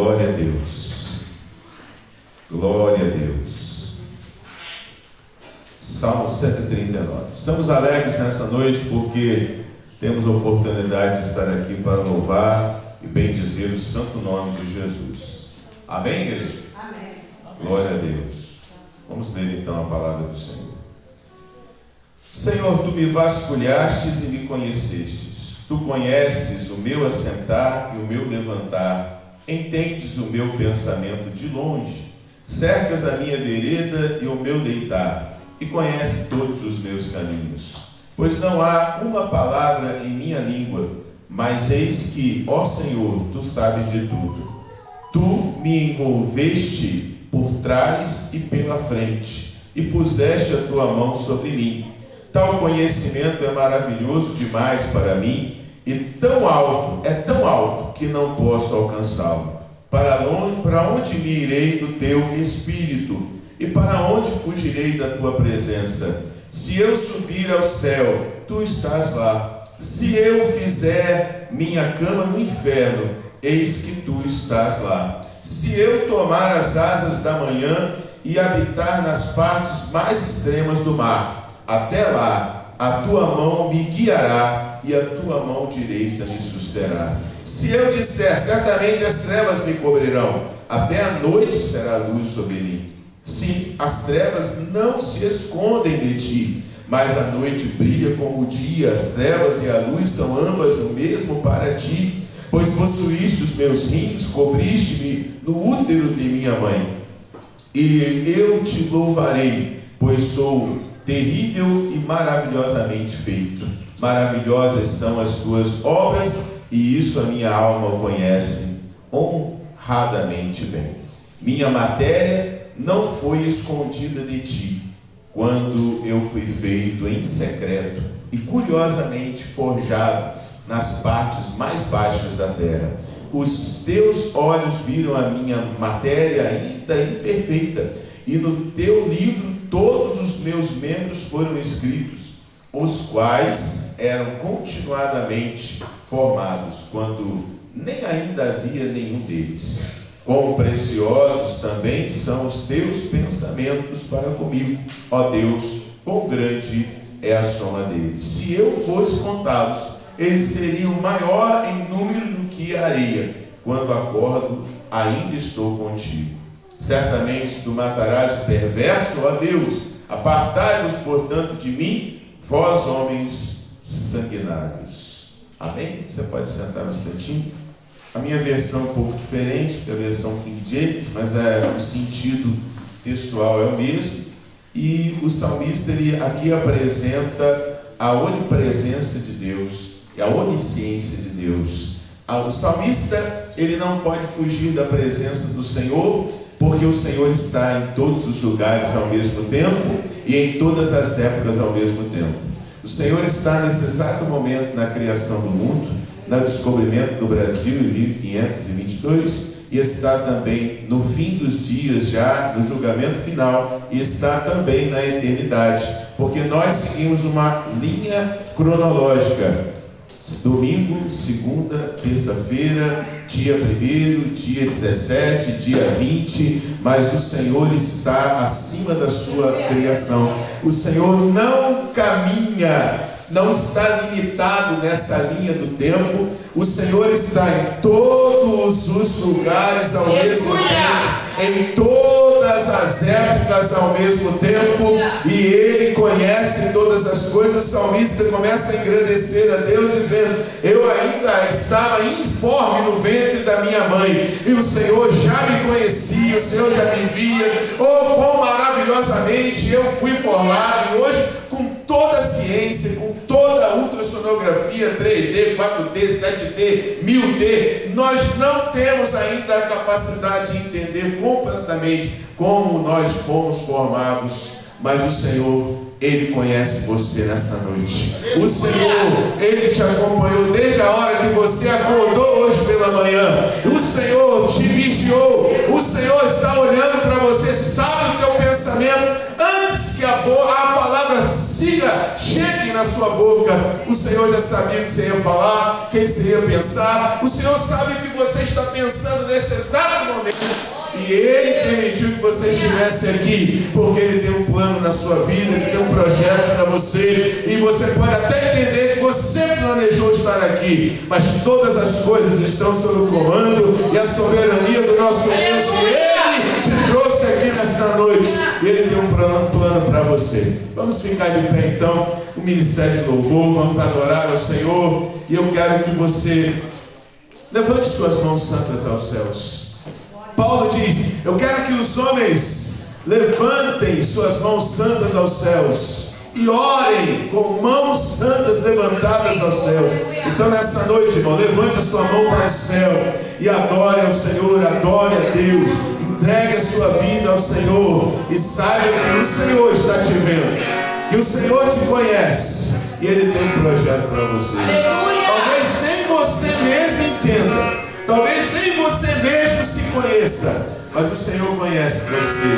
Glória a Deus. Glória a Deus. Salmo 139. Estamos alegres nessa noite porque temos a oportunidade de estar aqui para louvar e bendizer o santo nome de Jesus. Amém, igreja? Amém. Glória a Deus. Vamos ler então a palavra do Senhor. Senhor, tu me vasculhastes e me conhecestes. Tu conheces o meu assentar e o meu levantar. Entendes o meu pensamento de longe. Cercas a minha vereda e o meu deitar. E conheces todos os meus caminhos. Pois não há uma palavra em minha língua. Mas eis que, ó Senhor, tu sabes de tudo. Tu me envolveste por trás e pela frente. E puseste a tua mão sobre mim. Tal conhecimento é maravilhoso demais para mim, e tão alto que não posso alcançá-lo. Para onde me irei do teu espírito? E para onde fugirei da tua presença? Se eu subir ao céu, tu estás lá. Se eu fizer minha cama no inferno, eis que tu estás lá. Se eu tomar as asas da manhã e habitar nas partes mais extremas do mar, até lá a tua mão me guiará e a tua mão direita me susterá. Se eu disser, certamente as trevas me cobrirão, até a noite será luz sobre mim. Sim, as trevas não se escondem de ti, mas a noite brilha como o dia, as trevas e a luz são ambas o mesmo para ti. Pois possuíste os meus rins, cobriste-me no útero de minha mãe. E eu te louvarei, pois sou terrível e maravilhosamente feito. Maravilhosas são as tuas obras, e isso a minha alma o conhece honradamente bem. Minha matéria não foi escondida de ti, quando eu fui feito em secreto e curiosamente forjado nas partes mais baixas da terra. Os teus olhos viram a minha matéria ainda imperfeita, e no teu livro todos os meus membros foram escritos, os quais eram continuadamente formados, quando nem ainda havia nenhum deles. Quão preciosos também são os teus pensamentos para comigo, ó Deus, quão grande é a soma deles. Se eu fosse contá-los, eles seriam maior em número do que a areia. Quando acordo, ainda estou contigo. Certamente tu matarás o perverso, ó Deus. Apartai-vos, portanto, de mim, vós, homens sanguinários. Amém? Você pode sentar um instantinho. A minha versão é um pouco diferente, porque a versão King James, mas o sentido textual é o mesmo. E o salmista ele aqui apresenta a onipresença de Deus e a onisciência de Deus. O salmista ele não pode fugir da presença do Senhor, porque o Senhor está em todos os lugares ao mesmo tempo e em todas as épocas ao mesmo tempo. O Senhor está nesse exato momento na criação do mundo, no descobrimento do Brasil em 1522, e está também no fim dos dias, já no julgamento final, e está também na eternidade, porque nós seguimos uma linha cronológica: domingo, segunda, terça-feira, dia 1º, dia 17, dia 20, mas o Senhor está acima da sua criação. O Senhor não caminha, não está limitado nessa linha do tempo. O Senhor está em todos os lugares ao mesmo tempo, em todas as épocas ao mesmo tempo, e Ele conhece todas as coisas. O salmista começa a engrandecer a Deus, dizendo: eu ainda estava informe no ventre da minha mãe, e o Senhor já me conhecia, o Senhor já me via. Oh, quão maravilhosamente eu fui formado, e hoje, com toda a ciência, com toda a ultrassonografia 3D, 4D, 7D, 1000D, nós não temos ainda a capacidade de entender completamente como nós fomos formados, mas o Senhor, Ele conhece você nessa noite. O Senhor, Ele te acompanhou desde a hora que você acordou hoje pela manhã. O Senhor te vigiou. O Senhor está olhando para você, sabe o teu pensamento antes que a palavra palavra chegue na sua boca. O Senhor já sabia o que você ia falar, o que você ia pensar. O Senhor sabe o que você está pensando nesse exato momento. E Ele permitiu que você estivesse aqui, porque Ele tem um plano na sua vida, Ele tem um projeto para você. E você pode até entender que você planejou estar aqui, mas todas as coisas estão sob o comando e a soberania do nosso Deus. E Ele te trouxe aqui nesta noite. E Ele tem um plano para você. Vamos ficar de pé então, o ministério de louvor, vamos adorar ao Senhor. E eu quero que você levante suas mãos santas aos céus. Paulo diz: eu quero que os homens levantem suas mãos santas aos céus e orem com mãos santas levantadas aos céus. Então nessa noite, irmão, levante a sua mão para o céu e adore ao Senhor, adore a Deus, entregue a sua vida ao Senhor e saiba que o Senhor está te vendo, que o Senhor te conhece e Ele tem um projeto para você. Talvez nem você mesmo entenda, talvez nem você mesmo se conheça, mas o Senhor conhece você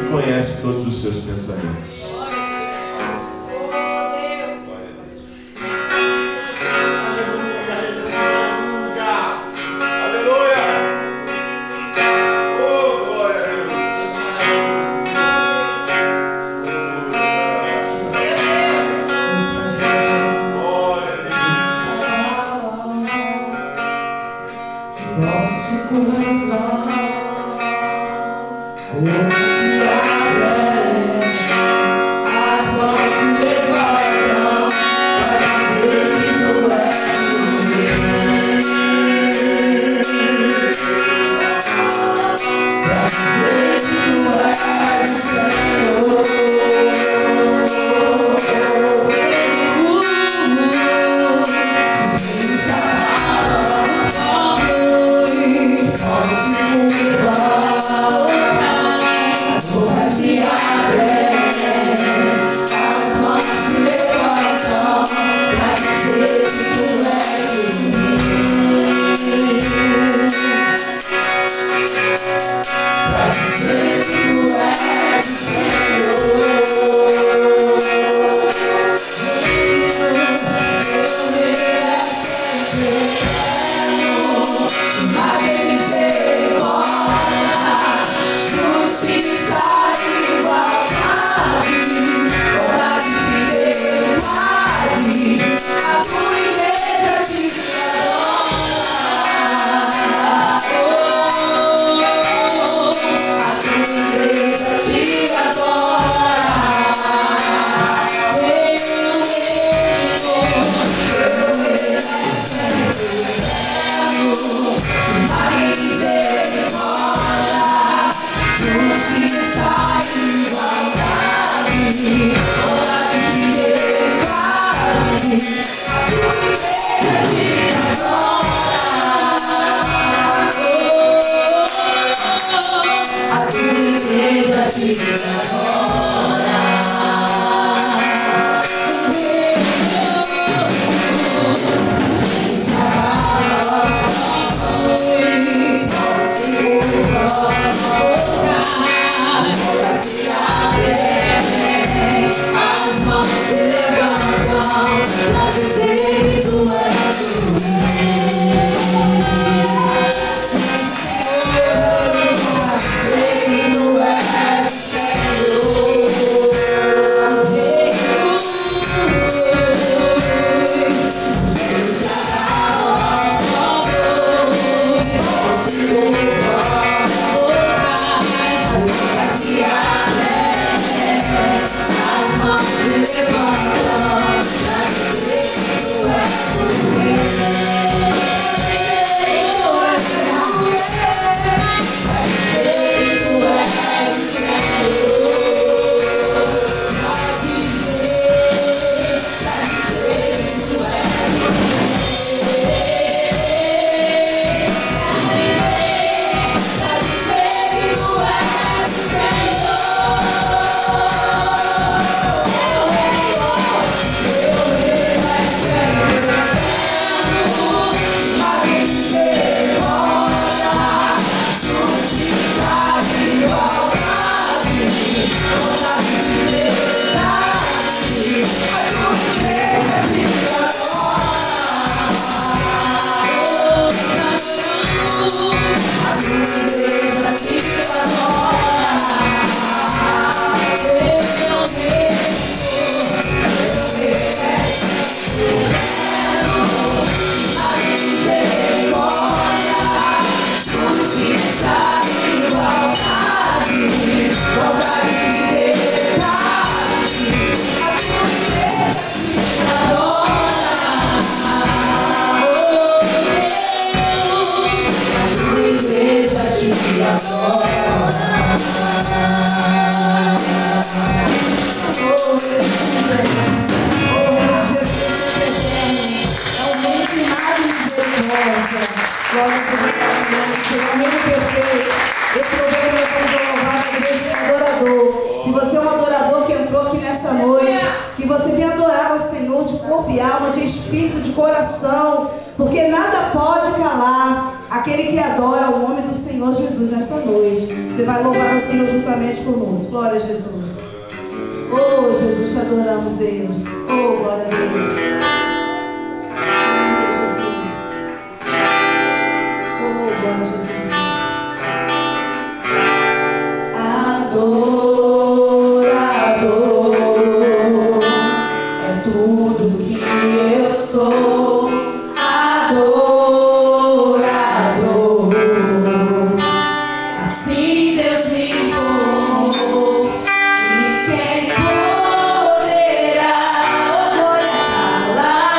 e conhece todos os seus pensamentos. Você vai louvar o Senhor juntamente conosco. Glória a Jesus. Oh, Jesus, te adoramos, Deus. Oh, glória a Deus. Glória a Jesus. Oh, glória a Jesus. Adorador é tudo que eu sou. Adorador. Assim Deus me formou, e quem poderá, oh glória, calar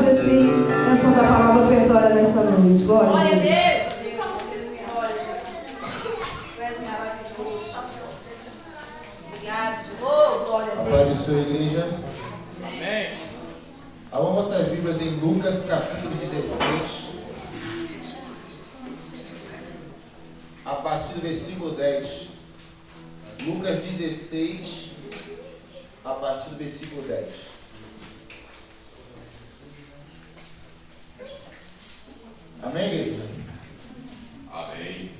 fazer sim a ação da palavra ofertória nessa noite. Glória a Deus. Glória a Deus. Tu és maravilhoso. Obrigado. Oh, glória a Deus. Apareceu a igreja. Amém. Abram vossas Bíblias em Lucas capítulo 16. A partir do versículo 10. Lucas 16, a partir do versículo 10. Amém, igreja? Amém.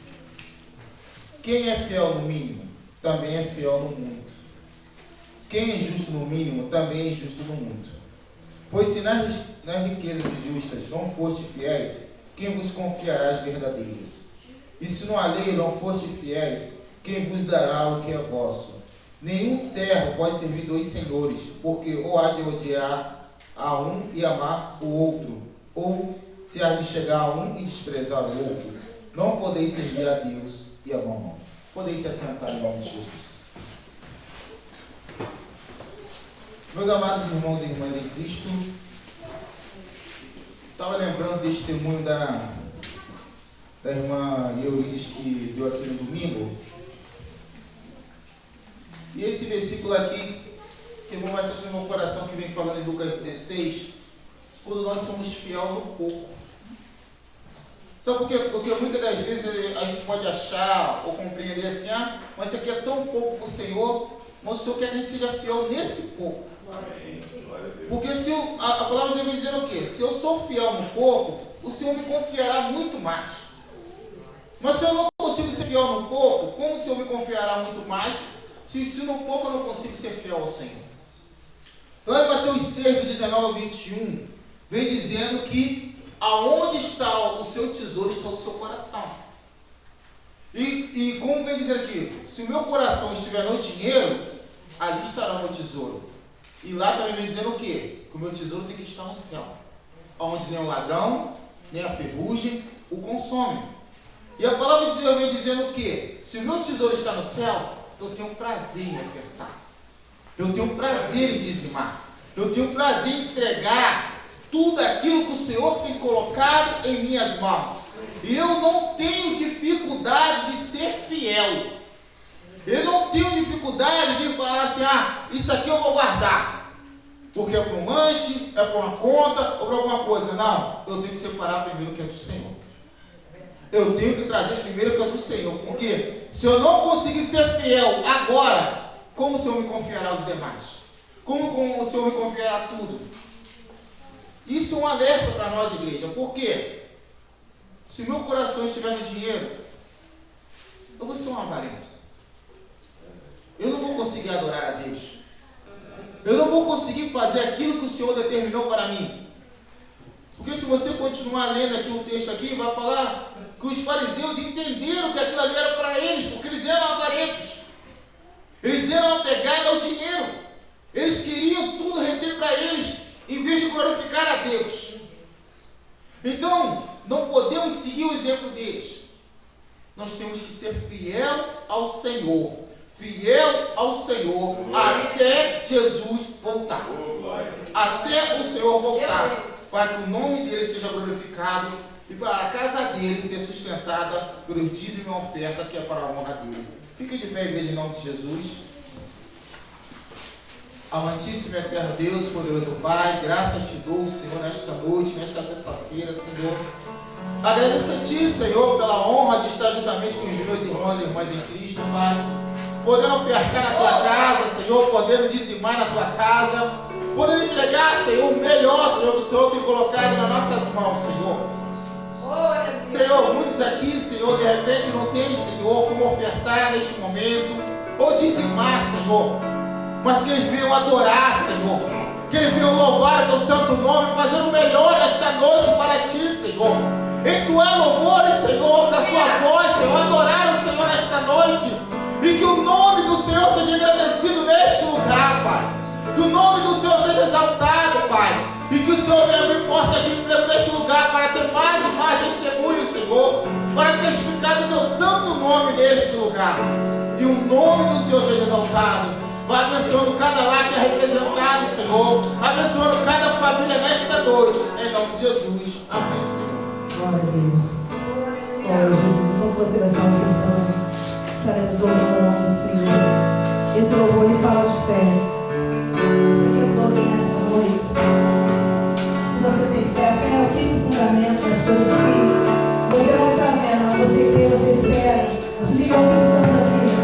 Quem é fiel no mínimo, também é fiel no muito. Quem é justo no mínimo, também é justo no muito. Pois se nas riquezas justas não foste fiéis, quem vos confiará as verdadeiras? E se no alheio não foste fiéis, quem vos dará o que é vosso? Nenhum servo pode servir dois senhores, porque ou há de odiar a um e amar o outro, ou se há de chegar a um e desprezar o outro. Não podeis servir a Deus e a mamão. Podeis se assentar em nome de Jesus. Meus amados irmãos e irmãs em Cristo, estava lembrando do testemunho da irmã Eurides que deu aqui no domingo. E esse versículo aqui, queimou bastante no meu coração, que vem falando em Lucas 16, quando nós somos fiel no pouco. Sabe por quê? Porque muitas das vezes a gente pode achar ou compreender assim, mas isso aqui é tão pouco para o Senhor, mas o Senhor quer que a gente seja fiel nesse pouco. Porque se a palavra deve dizer o quê? Se eu sou fiel no pouco, o Senhor me confiará muito mais. Mas se eu não consigo ser fiel no pouco, como o Senhor me confiará muito mais? Se no pouco eu não consigo ser fiel ao Senhor. Lá em Mateus 6, do 19 ao 21, vem dizendo que aonde está o seu tesouro, está o seu coração. E como vem dizer aqui, se o meu coração estiver no dinheiro, ali estará o meu tesouro. E lá também vem dizendo o quê? Que o meu tesouro tem que estar no céu, onde nem o ladrão, nem a ferrugem o consome. E a palavra de Deus vem dizendo o quê? Se o meu tesouro está no céu, eu tenho prazer em ofertar. Eu tenho prazer em dizimar. Eu tenho prazer em entregar tudo aquilo que o Senhor tem colocado em minhas mãos. E eu não tenho dificuldade de ser fiel. Eu não tenho dificuldade de falar assim, isso aqui eu vou guardar. Porque é para um lanche, é para uma conta, ou para alguma coisa. Não, eu tenho que separar primeiro o que é do Senhor. Eu tenho que trazer primeiro o que é do Senhor. Porque se eu não conseguir ser fiel agora, como o Senhor me confiará os demais? Como o Senhor me confiará tudo? Isso é um alerta para nós, igreja. Por quê? Se meu coração estiver no dinheiro, eu vou ser um avarento. Eu não vou conseguir adorar a Deus. Eu não vou conseguir fazer aquilo que o Senhor determinou para mim. Porque se você continuar lendo aqui o texto aqui, vai falar que os fariseus entenderam que aquilo ali era para eles, porque eles eram avarentos. Eles eram apegados ao dinheiro. Eles queriam tudo reter para eles, em vez de glorificar a Deus. Então, não podemos seguir o exemplo deles. Nós temos que ser fiel ao Senhor. Fiel ao Senhor até Jesus voltar. Até o Senhor voltar. Para que o nome dele seja glorificado e para a casa dele ser sustentada pelos dízimos e oferta que é para a honra dele. Fique de pé, igreja, em nome de Jesus. Amantíssimo e eterno Deus, poderoso Pai, graças te dou, Senhor, nesta noite, nesta terça-feira, Senhor. Agradeço a ti, Senhor, pela honra de estar juntamente com os meus irmãos e irmãs em Cristo, Pai. Podendo ofertar na tua casa, Senhor, podendo dizimar na tua casa, podendo entregar, Senhor, o melhor, Senhor, que o Senhor tem colocado nas nossas mãos, Senhor. Senhor, muitos aqui, Senhor, de repente não tem, Senhor, como ofertar neste momento, ou dizimar, Senhor, mas que eles venham adorar, Senhor, que eles venham louvar o teu santo nome, fazer o melhor nesta noite para ti, Senhor. Entoar louvores, Senhor, com a sua voz, Senhor, adorar o Senhor nesta noite, e que o nome do Senhor seja agradecido neste lugar, Pai. Que o nome do Senhor seja exaltado, Pai. E que o Senhor venha abrir porta de emprego neste lugar para ter mais e mais testemunhos, Senhor. Para testificar o teu santo nome neste lugar. E o nome do Senhor seja exaltado. Vai abençoando cada lar que é representado, Senhor. Abençoando cada família nesta noite. Em nome de Jesus. Amém, Senhor. Glória a Deus. Glória a Jesus. Enquanto você vai se ofertando, estaremos louvando o nome do Senhor. Esse louvor lhe fala de fé. Você quebrou aqui nessa noite. Se você tem fé, a fé é o firme fundamento das coisas que você não está vendo, mas você crê, você espera. Você fica pensando na vida.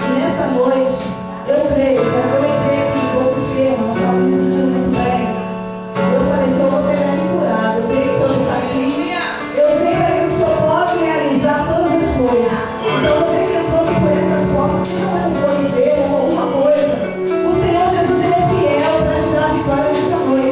E nessa noite, eu creio, quando eu entrei aqui, um pouco enfermo, não estava me sentindo muito bem. Eu falei, Senhor, você vai me curar. Eu creio que o Senhor está aqui. Eu sei que o Senhor pode realizar todas as coisas. Então você que entrou aqui por essas portas, seja como for enfermo ou alguma coisa, o Senhor Jesus, Ele é fiel para te dar a vitória nessa noite.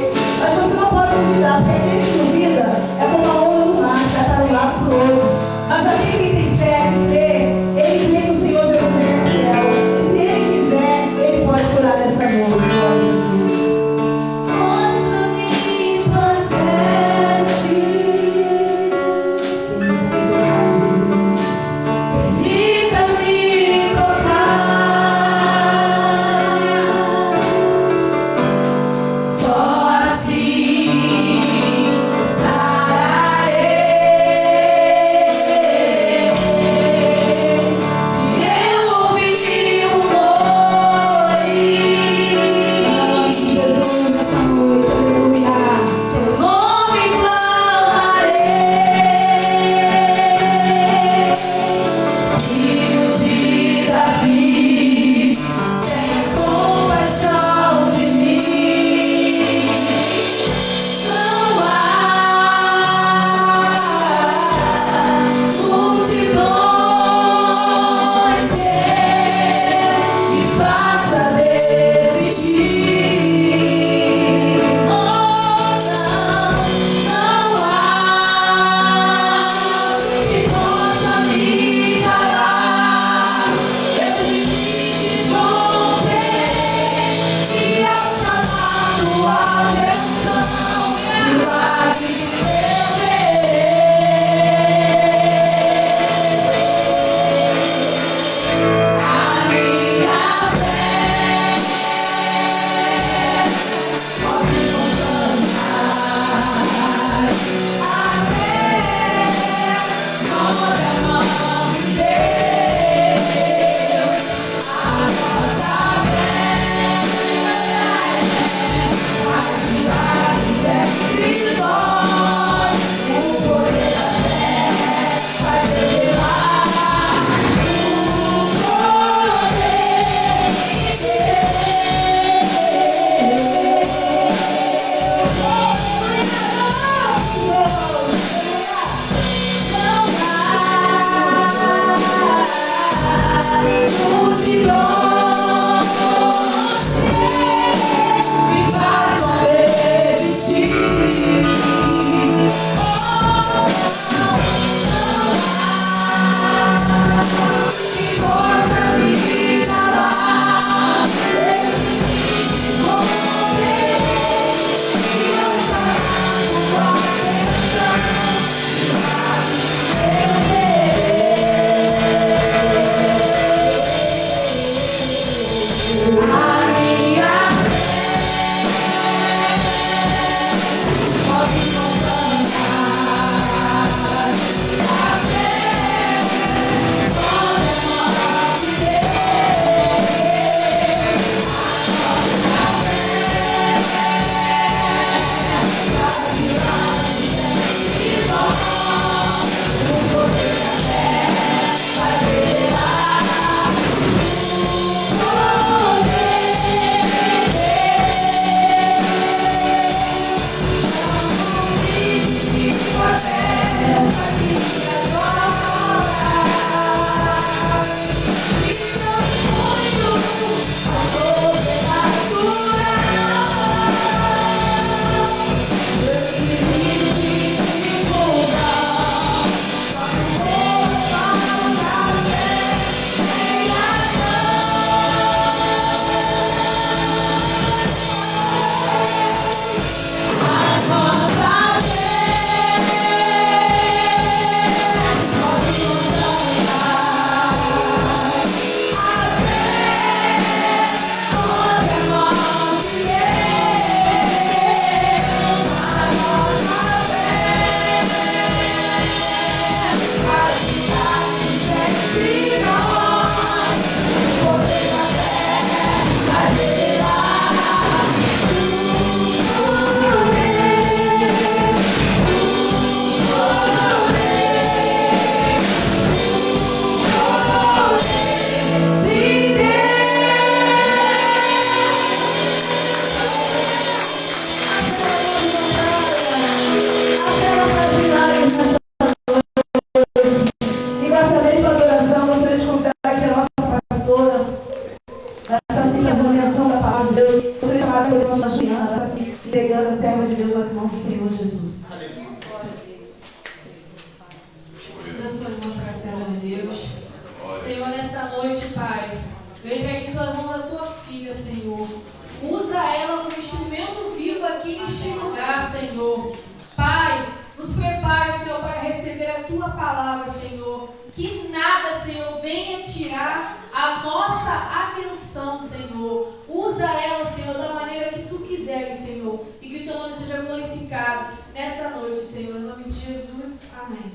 tua palavra, Senhor. Que nada, Senhor, venha tirar a nossa atenção, Senhor. Usa ela, Senhor, da maneira que tu quiseres, Senhor. E que o teu nome seja glorificado nessa noite, Senhor. Em nome de Jesus. Amém.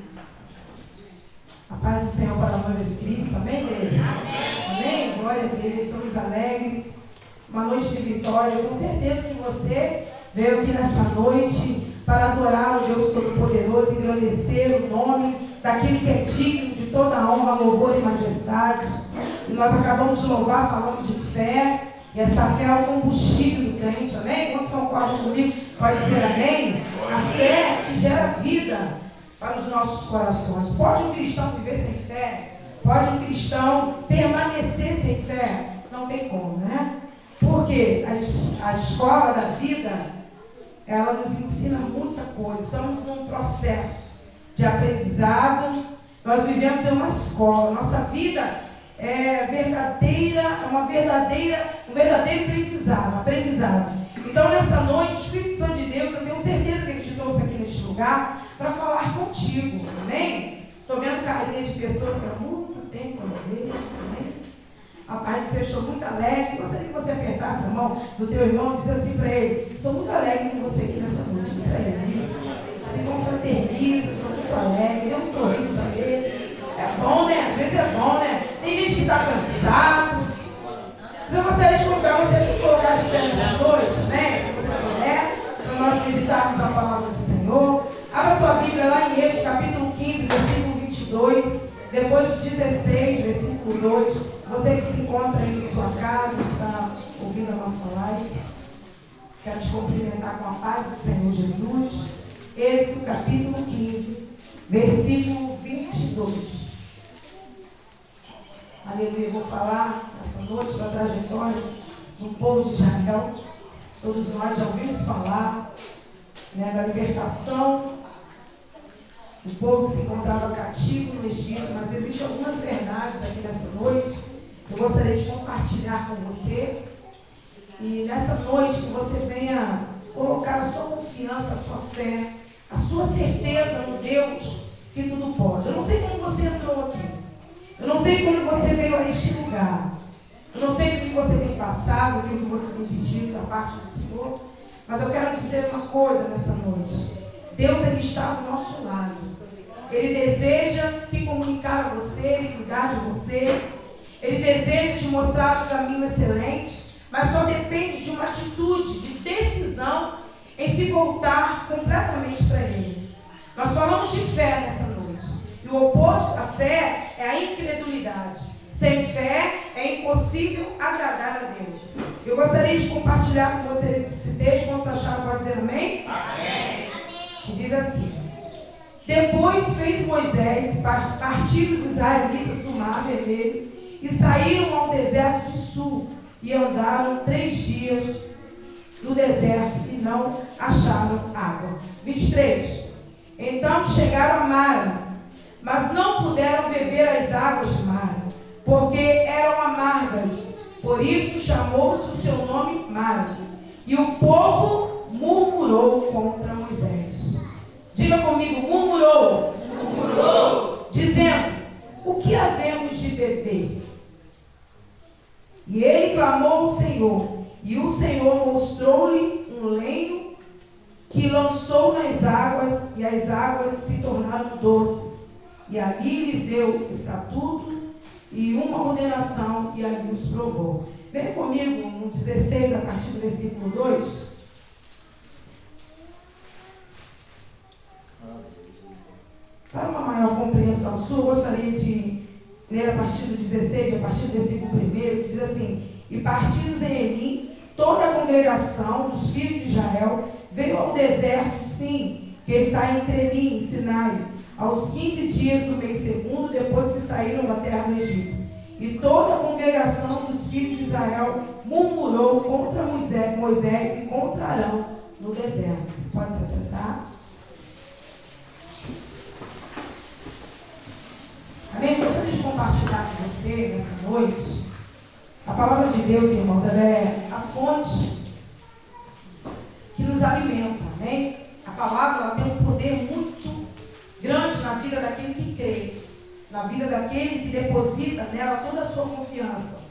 A paz do Senhor para a noiva de Cristo. Amém, igreja? Amém. Glória a Deus. Estamos alegres. Uma noite de vitória. Eu tenho certeza que você veio aqui nessa noite para adorar o Deus Todo-Poderoso, engrandecer o nome daquele que é digno de toda a honra, louvor e majestade. E nós acabamos de louvar falando de fé. E essa fé é o combustível do crente. Amém? Quantos concordam comigo? Pode dizer amém? A fé que gera vida para os nossos corações. Pode um cristão viver sem fé? Pode um cristão permanecer sem fé? Não tem como, né? Porque a escola da vida, ela nos ensina muita coisa. Estamos num processo de aprendizado. Nós vivemos em uma escola. Nossa vida é um verdadeiro aprendizado. Então, nessa noite, o Espírito Santo de Deus, eu tenho certeza que Ele te trouxe aqui neste lugar para falar contigo. Amém? Estou vendo carinha de pessoas que há muito tempo eu vejo. Amém? A paz do Senhor, estou muito alegre. Gostaria que você apertasse a mão do teu irmão e dissesse assim para ele: estou muito alegre com você aqui nessa noite. Para ele isso. Se confraterniza, sou muito alegre. Dê um sorriso para ele. É bom, né? Às vezes é bom, né? Tem gente que está cansado. Mas eu gostaria de convidar você a colocar de pé nessa noite, né? Se você puder, para nós meditarmos a palavra do Senhor. Abra a tua Bíblia lá em Êxodo, capítulo 15, versículo 22. Depois do 16, versículo 2. Você que se encontra aí em sua casa, está ouvindo a nossa live, quero te cumprimentar com a paz do Senhor Jesus. Êxodo, capítulo 15, versículo 22. Aleluia. Eu vou falar nessa noite da trajetória do povo de Israel. Todos nós já ouvimos falar, né, da libertação do povo que se encontrava cativo no Egito, mas existem algumas verdades aqui nessa noite que eu gostaria de compartilhar com você. E nessa noite que você venha colocar a sua confiança, a sua fé, a sua certeza no Deus que tudo pode. Eu não sei como você entrou aqui. Eu não sei como você veio a este lugar. Eu não sei o que você tem passado, o que você tem pedido da parte do Senhor. Mas eu quero dizer uma coisa nessa noite. Deus, Ele está do nosso lado. Ele deseja se comunicar a você, Ele cuidar de você. Ele deseja te mostrar um caminho excelente. Mas só depende de uma atitude, de decisão em se voltar completamente para Ele. Nós falamos de fé nessa noite. E o oposto à fé é a incredulidade. Sem fé é impossível agradar a Deus. Eu gostaria de compartilhar com você esse texto. Quando você achar, pode dizer amém? Amém. E diz assim: depois fez Moisés partir os israelitas do Mar Vermelho e saíram ao deserto de Sul e andaram 3 dias no deserto e não acharam água. 23. Então chegaram a Mara, mas não puderam beber as águas de Mara, porque eram amargas. Por isso chamou-se o seu nome Mara. E o povo murmurou contra Moisés. Diga comigo, murmurou. Murmurou. Dizendo: o que havemos de beber? E ele clamou ao Senhor, e o Senhor mostrou-lhe um lenho que lançou nas águas, e as águas se tornaram doces. E ali lhes deu estatuto e uma ordenação, e ali os provou. Venha comigo no 16, a partir do versículo 2. Para uma maior compreensão sua, eu gostaria de ler a partir do 16, a partir do versículo 1, que diz assim: e partidos em Elim, toda a congregação dos filhos de Israel veio ao deserto, sim, que está entre Elim e Sinai, aos 15 dias do mês segundo, depois que saíram da terra do Egito. E toda a congregação dos filhos de Israel murmurou contra Moisés e contra Arão no deserto. Você pode se assentar? Amém? Eu gostaria de compartilhar com você nessa noite. A palavra de Deus, irmãos, ela é a fonte que nos alimenta. Amém? A palavra ela tem um poder muito grande na vida daquele daquele que crê, na vida daquele que deposita nela toda a sua confiança.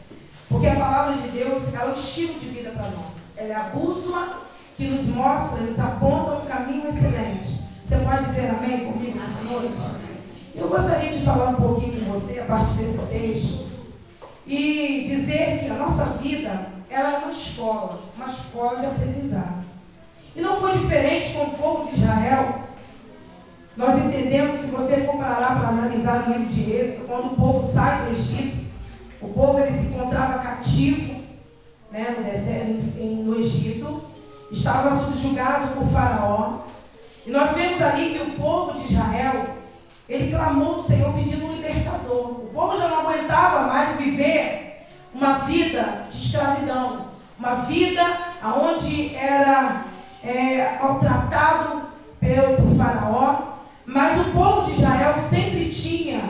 Porque a palavra de Deus é o estilo de vida para nós. Ela é a bússola que nos mostra, nos aponta um caminho excelente. Você pode dizer amém comigo nessa noite? Eu gostaria de falar um pouquinho com você a partir desse texto e dizer que a nossa vida ela é uma escola de aprendizado. E não foi diferente com o povo de Israel. Nós entendemos, se você for parar para analisar no livro de Êxodo, quando o povo sai do Egito, o povo ele se encontrava cativo, né, no deserto, no Egito, estava subjugado por Faraó. E nós vemos ali que o povo de Israel, ele clamou ao Senhor pedindo um libertador. O povo já não aguentava mais viver uma vida de escravidão, uma vida onde era maltratado por Faraó. Mas o povo de Israel sempre tinha,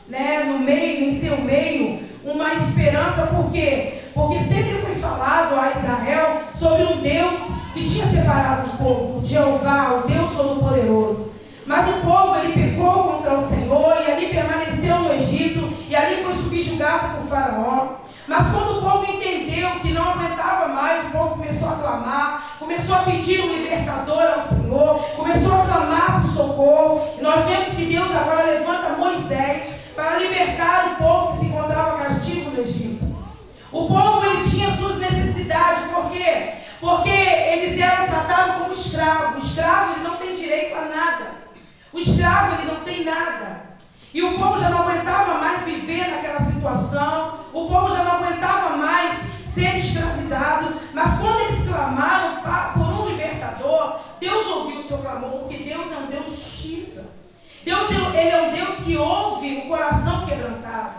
né, em seu meio, uma esperança. Por quê? Porque sempre foi falado a Israel sobre um Deus que tinha separado o povo, o Jeová, o Deus Todo-Poderoso. Mas o povo, ele pecou contra o Senhor e ali permaneceu no Egito e ali foi subjugado por Faraó. Mas quando o povo entendeu que não aguentava mais, o povo começou a clamar, começou a pedir um libertador ao Senhor, começou a clamar por socorro. E nós vemos que Deus agora levanta Moisés para libertar o povo que se encontrava castigo no Egito. O povo, ele tinha suas necessidades. Por quê? Porque eles eram tratados como escravos. O escravo, ele não tem direito a nada. O escravo, ele não tem nada. E o povo já não aguentava mais viver naquela situação. O povo já não aguentava mais ser escravizado. Mas quando eles clamaram por um libertador, Deus ouviu o seu clamor, porque Deus é um Deus de justiça. Deus, ele é um Deus que ouve o coração quebrantado.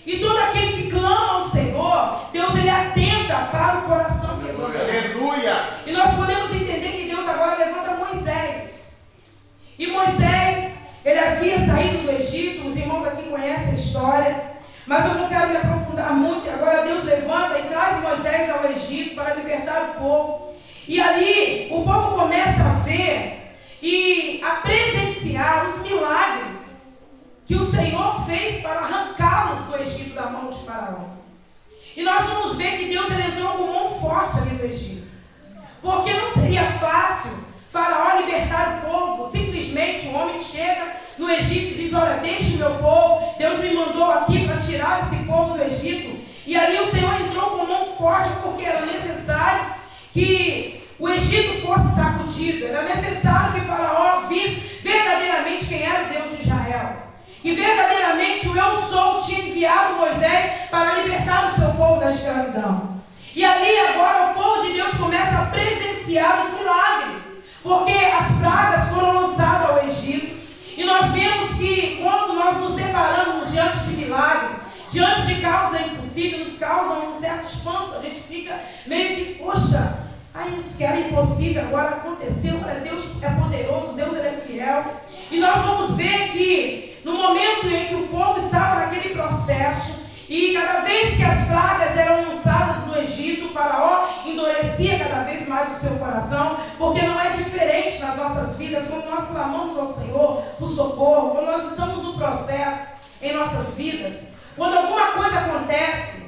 E todo aquele que clama ao Senhor, Deus, ele atenta para o coração quebrantado. Aleluia! E nós podemos entender que Deus agora levanta Moisés. E Moisés, ele havia saído do Egito. Os irmãos aqui conhecem a história, mas eu não quero me aprofundar muito. Agora Deus levanta e traz Moisés ao Egito para libertar o povo. E ali o povo começa a ver e a presenciar os milagres que o Senhor fez para arrancá-los do Egito, da mão de Faraó. E nós vamos ver que Deus, ele entrou com mão forte ali no Egito, porque não seria fácil Faraó libertar o povo. Simplesmente um homem chega no Egito e diz: olha, deixe o meu povo, Deus me mandou aqui para tirar esse povo do Egito. E ali o Senhor entrou com mão forte, porque era necessário que o Egito fosse sacudido. Era necessário que Faraó visse verdadeiramente quem era o Deus de Israel. Que verdadeiramente o Eu Sou tinha enviado Moisés para libertar o seu povo da escravidão. E ali agora o povo de Deus começa a presenciar os milagres, porque as pragas foram lançadas ao Egito. E nós vemos que quando nós nos deparamos diante de milagre, diante de causa impossível, nos causa um certo espanto. A gente fica meio que, poxa, isso que era impossível agora aconteceu. Olha, Deus é poderoso, Deus ele é fiel. E nós vamos ver que no momento em que o povo estava naquele processo, e cada vez que as pragas eram lançadas no Egito, o Faraó endurecia cada vez mais o seu coração, porque não é diferente nas nossas vidas. Quando nós clamamos ao Senhor por socorro, quando nós estamos no processo em nossas vidas, quando alguma coisa acontece,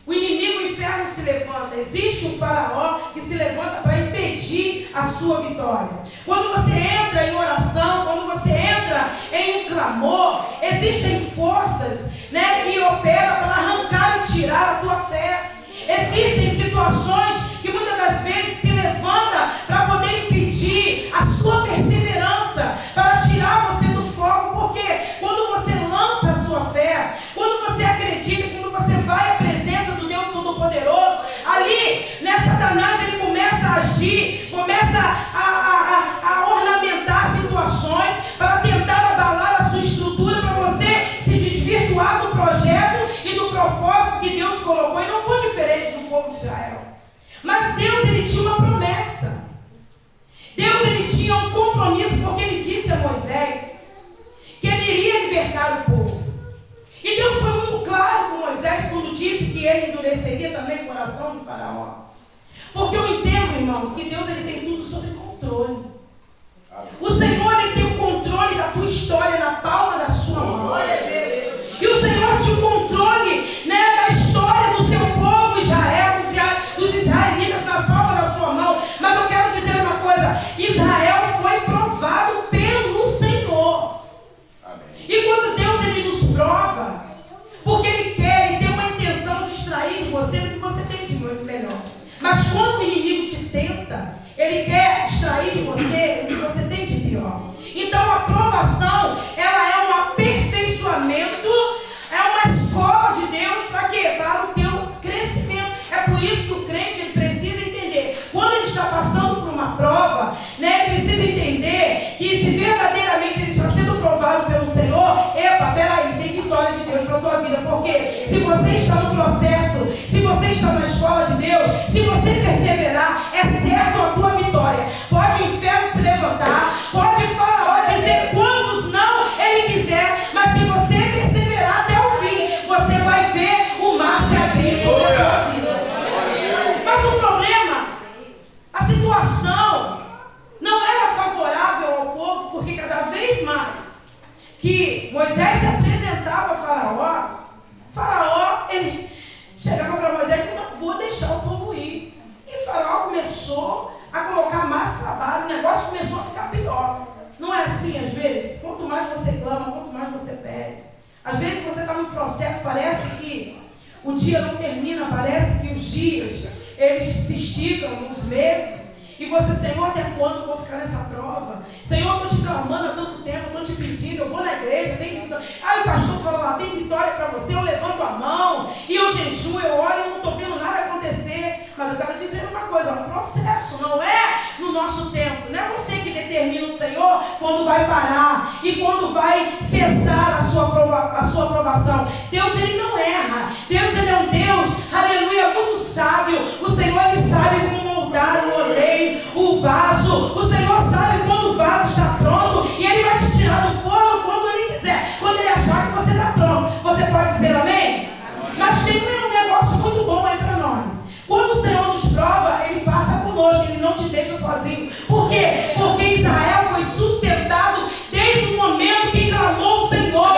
o inimigo, o inferno se levanta. Existe um Faraó que se levanta para impedir a sua vitória. Quando você entra em oração, quando você entra em um clamor, existem forças, né, que operam para arrancar e tirar a tua fé. Existem situações que muitas das vezes se levantam para poder impedir a sua perseverança, para tirar você do foco. Porque quando você lança a sua fé, quando você acredita, quando você vai à presença do Deus Todo-Poderoso, ali, né, Satanás, ele começa a agir, começa a ornamentar situações para tentar abalar a sua estrutura, para você se desvirtuar do projeto e do propósito que Deus colocou. E não foi diferente do povo de Israel. Mas Deus, ele tinha uma promessa. Deus, ele tinha um compromisso, porque ele disse a Moisés que ele iria libertar o povo. E Deus foi muito claro com Moisés quando disse que ele endureceria também o coração de Faraó. Porque eu entendo, irmãos, que Deus, ele tem tudo sob controle. O Senhor, ele tem o controle da tua história na palma da sua situação, ela é um aperfeiçoamento, é uma escola de Deus para quê? Para o teu crescimento. É por isso que o crente ele precisa entender, quando ele está passando por uma prova, né, ele precisa entender que se verdadeiramente ele está sendo provado pelo Senhor, epa, peraí, tem vitória de Deus para a tua vida, porque se você está no processo, se você está na escola de Deus, se você perseverar, é certo a tua vitória. Pode o inferno se levantar, pode Faraó dizer quantos não ele quiser, mas se você perseverar até o fim, você vai ver o mar se abrir sobre a sua vida. Mas o problema, a situação não era favorável ao povo, porque cada vez mais que Moisés se apresentava a Faraó, ele chegava para Moisés e disse: não vou deixar o povo ir. E Faraó começou a colocar mais trabalho, o negócio começou a ficar pior. Não é assim às vezes? Quanto mais você clama, quanto mais você pede. Às vezes você está num processo, parece que o dia não termina, parece que os dias eles se esticam uns meses. E você, Senhor, até quando eu vou ficar nessa prova? Senhor, eu estou te clamando há tanto tempo, eu estou te pedindo, eu vou na igreja, tem vitória. Aí o pastor fala lá, tem vitória para você, eu levanto a mão, e eu jejuo, eu olho, eu não estou vendo nada acontecer. Mas eu quero dizer uma coisa, é um processo, não é no nosso tempo. Não é você que determina o Senhor quando vai parar e quando vai cessar a sua aprovação. Deus, ele não erra. Deus, ele é um Deus, aleluia, muito sábio. O Senhor, ele sabe como moldar o oleiro, o vaso. O Senhor sabe quando o vaso está pronto e ele vai te tirar do forno quando ele quiser, quando ele achar que você está pronto. Você pode dizer amém? Mas tem um negócio muito bom aí para nós. Quando o Senhor nos prova, ele passa conosco, ele não te deixa sozinho. Por quê? Porque Israel foi sustentado desde o momento que clamou o Senhor.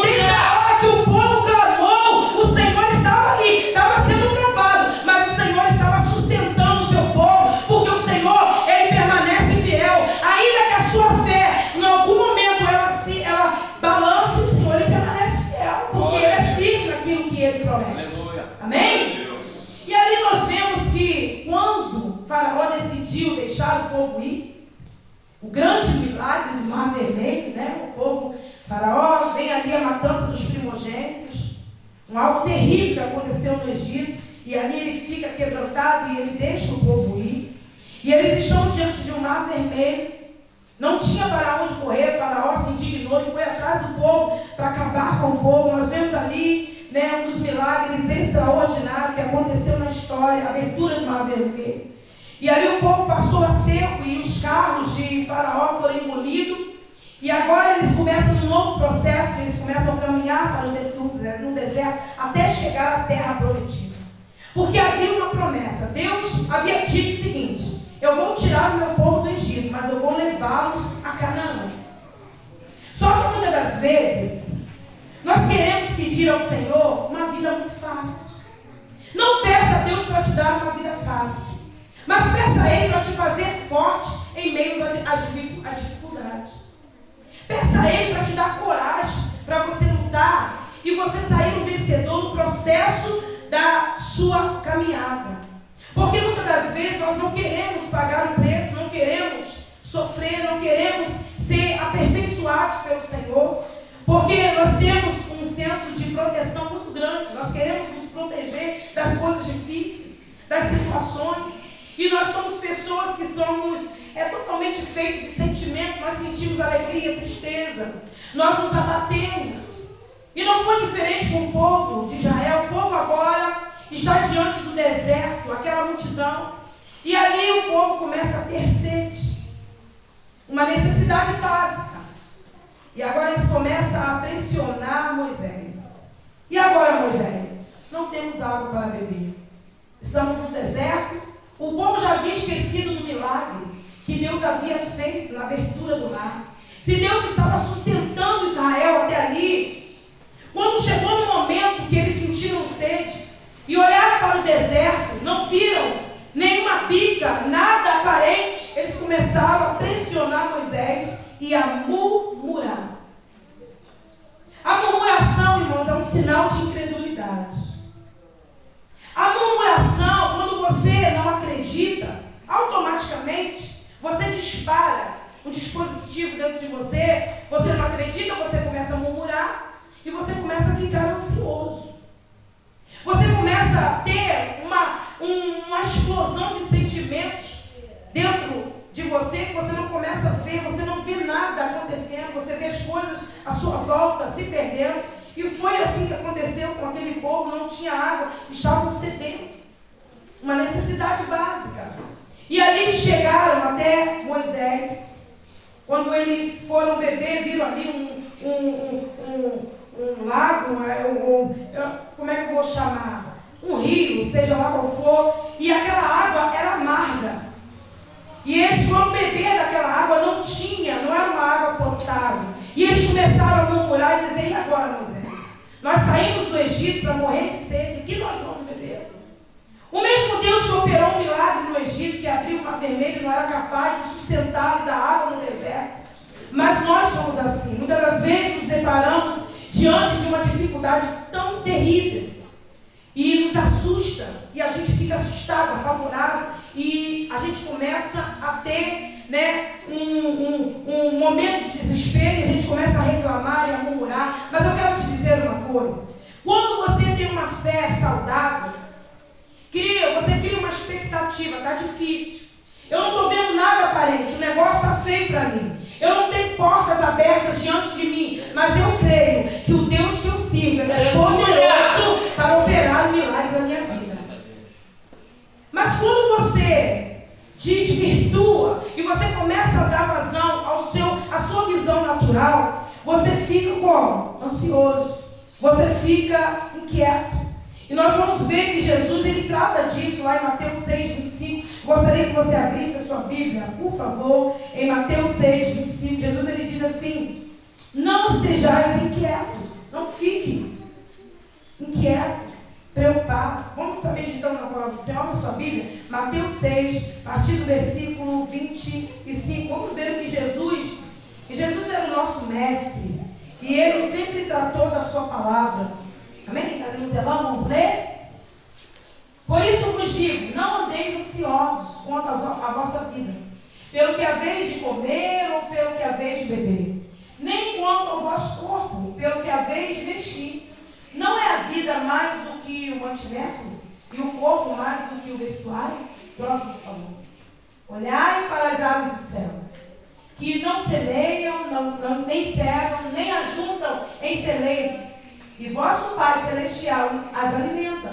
Desde a hora que o povo clamou, o Senhor estava ali, estava sendo provado, mas o Senhor estava sustentando o seu povo, porque o Senhor, ele permanece fiel. Ainda que a sua fé, em algum momento, ela balance, o Senhor, ele permanece fiel, porque ele é firme naquilo que ele promete. Amém? E ali nós vemos que quando Faraó decidiu deixar o povo ir, o grande milagre do Mar Vermelho, né? O povo, Faraó, vem ali a matança dos primogênitos, algo terrível que aconteceu no Egito, e ali ele fica quebrantado e ele deixa o povo ir. E eles estão diante de um Mar Vermelho, não tinha para onde correr, Faraó se indignou e foi atrás do povo para acabar com o povo. Nós vemos ali um dos milagres extraordinários que aconteceu na história, a abertura do Mar Vermelho. E ali o povo passou a seco e os carros de Faraó foram engolidos. E agora eles começam um novo processo, eles começam a caminhar para no deserto até chegar à terra prometida. Porque havia uma promessa. Deus havia dito o seguinte: eu vou tirar o meu povo do Egito, mas eu vou levá-los a Canaã. Só que muitas das vezes nós queremos pedir ao Senhor uma vida muito fácil. Não peça a Deus para te dar uma vida fácil, mas peça a Ele para te fazer forte em meio à dificuldade. Peça a Ele para te dar coragem para você lutar e você sair um vencedor no processo da sua caminhada. Porque muitas das vezes nós não queremos pagar o preço, não queremos sofrer, não queremos ser aperfeiçoados pelo Senhor. Porque nós temos um senso de proteção muito grande. Nós queremos nos proteger das coisas difíceis, das situações. E nós somos pessoas que somos totalmente feitos de sentimento. Nós sentimos alegria, tristeza. Nós nos abatemos. E não foi diferente com o povo de Israel. O povo agora está diante do deserto, aquela multidão. E ali o povo começa a ter sede. Uma necessidade básica. E agora eles começam a pressionar Moisés. E agora, Moisés? Não temos água para beber. Estamos no deserto. O povo já havia esquecido do milagre que Deus havia feito na abertura do mar. Se Deus estava sustentando Israel até ali, quando chegou no momento que eles sentiram sede e olharam para o deserto, não viram nenhuma bica, nada aparente, eles começaram a pressionar Moisés e a murmurar. A murmuração, irmãos, é um sinal de incredulidade. A murmuração, quando você não acredita, automaticamente você dispara um dispositivo dentro de você, você não começa a murmurar e você começa a ficar ansioso. Você começa a ter uma explosão de sentimentos dentro de você que você não começa a ver, você não vê nada acontecendo, você vê as coisas à sua volta se perdendo. E foi assim que aconteceu com aquele povo, não tinha água, estavam sedendo. Uma necessidade básica. E ali eles chegaram até Moisés. Quando eles foram beber, viram ali um lago, como é que eu vou chamar? Um rio, seja lá qual for. E aquela água era amarga. E eles foram beber daquela água, não era uma água potável. E eles começaram a murmurar e dizer: e agora, Moisés? Nós saímos do Egito para morrer de sede, que nós vamos beber? O mesmo Deus que operou um milagre no Egito, que abriu o mar vermelho, não era capaz de sustentar e dar água no deserto. Mas nós somos assim. Muitas das vezes nos deparamos diante de uma dificuldade tão terrível e nos assusta, e a gente fica assustado, apavorado, e a gente começa a ter, né, um momento de desespero, e a gente começa a reclamar e a murmurar. Mas eu quero te dizer uma coisa: quando você tem uma fé saudável, você cria uma expectativa. Está difícil, eu não estou vendo nada aparente, o negócio está feio para mim, eu não tenho portas abertas diante de mim, mas eu creio que o Deus que eu sigo é poderoso para operar o milagre da minha vida. Mas quando você desvirtua e você começa a dar vazão à sua visão natural, você fica como? Ansioso, você fica inquieto. E nós vamos ver que Jesus, ele trata disso lá em Mateus 6, 25. Gostaria que você abrisse a sua Bíblia, por favor, em Mateus 6, 25. Jesus, ele diz assim: não sejais inquietos, não fiquem inquietos, preocupados. Vamos saber então na palavra do Senhor, na sua Bíblia, Mateus 6, a partir do versículo 25. Vamos ver o que Jesus era o nosso mestre, e ele sempre tratou da sua palavra. Amém? Está ali no telão, vamos ler? Por isso vos digo, não andeis ansiosos quanto à vossa vida, pelo que haveis de comer ou pelo que haveis de beber, nem quanto ao vosso corpo, pelo que haveis de vestir. Não é a vida mais do que o mantimento, e o corpo mais do que o vestuário? Próximo, por favor. Olhai para as aves do céu, que não semeiam, nem cegam, nem ajuntam em celeiros, e vosso Pai Celestial as alimenta.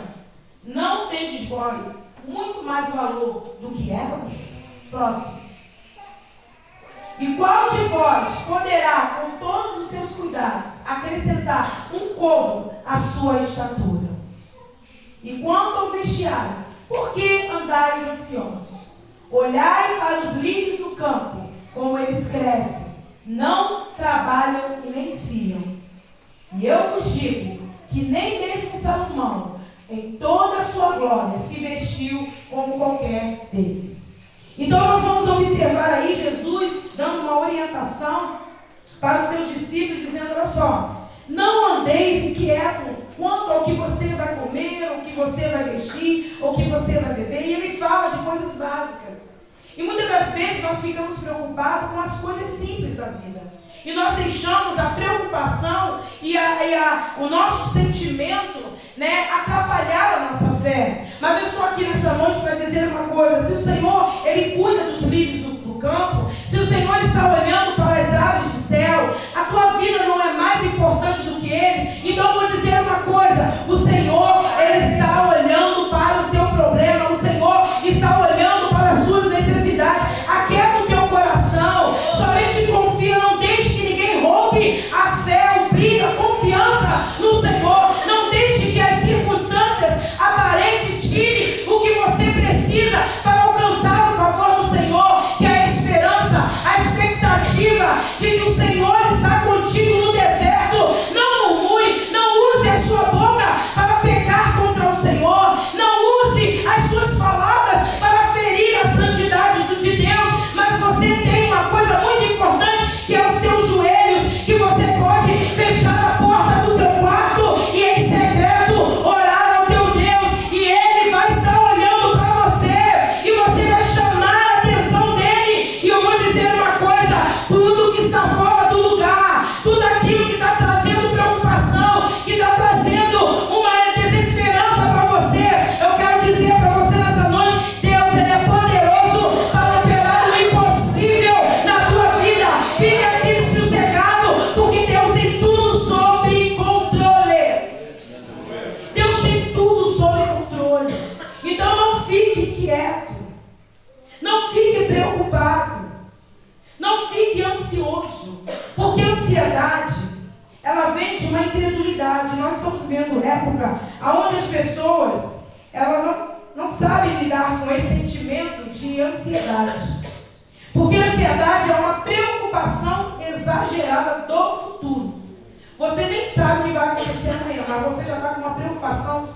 Não tendes vós muito mais valor do que elas? Próximo. E qual de vós poderá, com todos os seus cuidados, acrescentar um côvado à sua estatura? E quanto ao vestiário, por que andais ansiosos? Olhai para os lírios do campo, como eles crescem, não trabalham e nem fiam. E eu vos digo que nem mesmo Salomão, em toda a sua glória, se vestiu como qualquer deles. Então nós vamos observar aí Jesus dando uma orientação para os seus discípulos, dizendo: olha só, não andeis inquietos quanto ao que você vai comer, ou que você vai vestir, ou que você vai beber. E ele fala de coisas básicas. E muitas das vezes nós ficamos preocupados com as coisas simples da vida. E nós deixamos a preocupação e o nosso sentimento, né, atrapalhar a nossa fé. Mas eu estou aqui nessa noite para dizer uma coisa: se o Senhor, ele cuida dos lírios do campo, se o Senhor está olhando para as aves do céu, a tua vida não é mais importante do que eles. Então eu vou dizer uma coisa: o Senhor, ele está olhando para o teu problema, o Senhor está olhando para as suas necessidades. Aquieta o teu coração, somente confia, não deixe que ninguém roube a fé, o brilho, a confiança no Senhor. Não deixe que as circunstâncias aparentes tire o que você precisa para alcançar o favor do Senhor, que é a esperança, a expectativa de que o Senhor está contigo no deserto. Não murmure, não use a sua boca para pecar contra o Senhor, não use as suas palavras para ferir a santidade de Deus, mas você tem uma coisa muito importante, que é os seus joelhos, que você ansiedade, ela vem de uma incredulidade. Nós estamos vivendo época onde as pessoas, elas não sabem lidar com esse sentimento de ansiedade. Porque a ansiedade é uma preocupação exagerada do futuro. Você nem sabe o que vai acontecer amanhã, mas você já está com uma preocupação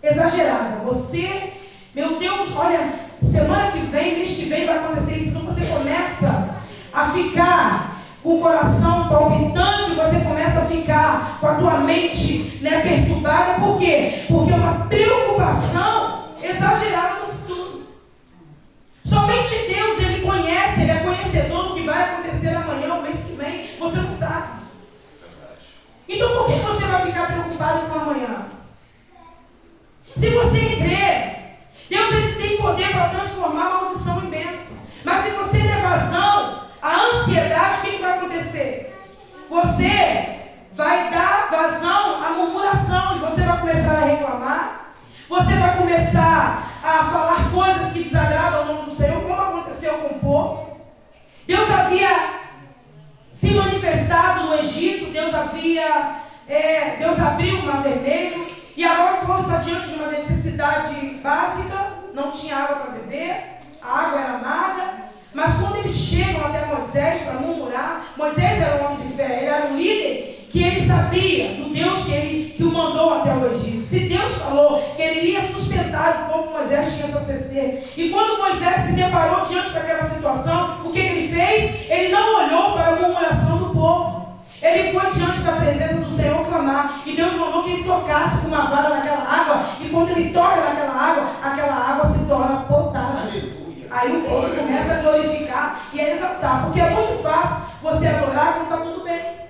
exagerada. Você, meu Deus, olha, semana que vem, mês que vem vai acontecer isso. Então você começa a ficar com o coração palpitante, você começa a ficar com a tua mente, né, perturbada. Por quê? Porque é uma preocupação exagerada do futuro. Somente Deus, Ele conhece, Ele é conhecedor do que vai acontecer amanhã, o mês que vem. Você não sabe. Então por que você vai ficar preocupado com amanhã? Se você crê, Deus, Ele tem poder para transformar a maldição em bênção. Mas se você der vazão à ansiedade, o que vai acontecer? Você vai dar vazão à murmuração, e você vai começar a reclamar, você vai começar a falar coisas que desagradam o nome do Senhor, como aconteceu com o povo. Deus havia se manifestado no Egito, Deus abriu o Mar Vermelho, e agora o povo está diante de uma necessidade básica, não tinha água para beber, a água era nada. Mas quando eles chegam até Moisés para murmurar, Moisés era um homem de fé, ele era um líder que ele sabia do Deus que o mandou até o Egito. Se Deus falou que ele iria sustentar o povo, Moisés tinha essa certeza. E quando Moisés se deparou diante daquela situação, o que ele fez? Ele não olhou para a murmuração do povo. Ele foi diante da presença do Senhor clamar. E Deus mandou que ele tocasse com uma vara naquela água. E quando ele toca aquela água se torna potável. Aí o povo começa a glorificar e a exaltar. Porque é muito fácil você adorar quando está tudo bem.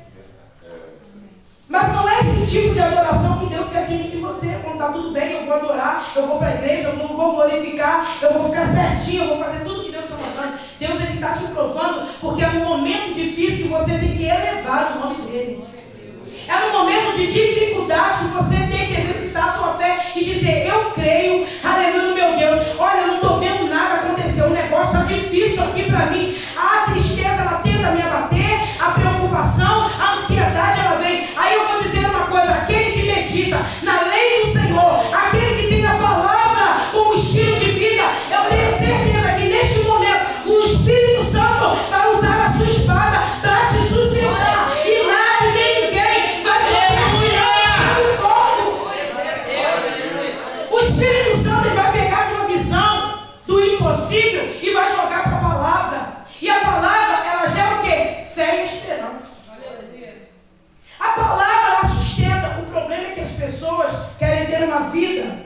Mas não é esse tipo de adoração que Deus quer de mim, de você. Quando está tudo bem, eu vou adorar, eu vou para a igreja, eu não vou glorificar, eu vou ficar certinho, eu vou fazer tudo que Deus está mandando. Deus, Ele está te provando, porque é um momento difícil que você tem que elevar o nome dEle. É no momento de dificuldade que você tem que exercitar a sua fé e dizer: eu creio, aleluia, no meu Deus. Olha, eu não estou vendo nada acontecer, o negócio está difícil aqui para mim. A tristeza, ela tenta me abater, a preocupação, a ansiedade, ela vem. Aí eu vou dizer uma coisa: aquele que medita na lei do Senhor, aquele que tem a palavra como estilo de vida, eu tenho certeza que neste momento o Espírito Santo vai usar a sua espada para te sustentar. E nada, nem ninguém vai poder tirar do fogo. O Espírito Santo, ele vai pegar a tua visão do impossível e vai jogar para a palavra. E a palavra, ela gera o quê? Fé e esperança. A palavra, ela sustenta. O problema é que as pessoas querem ter uma vida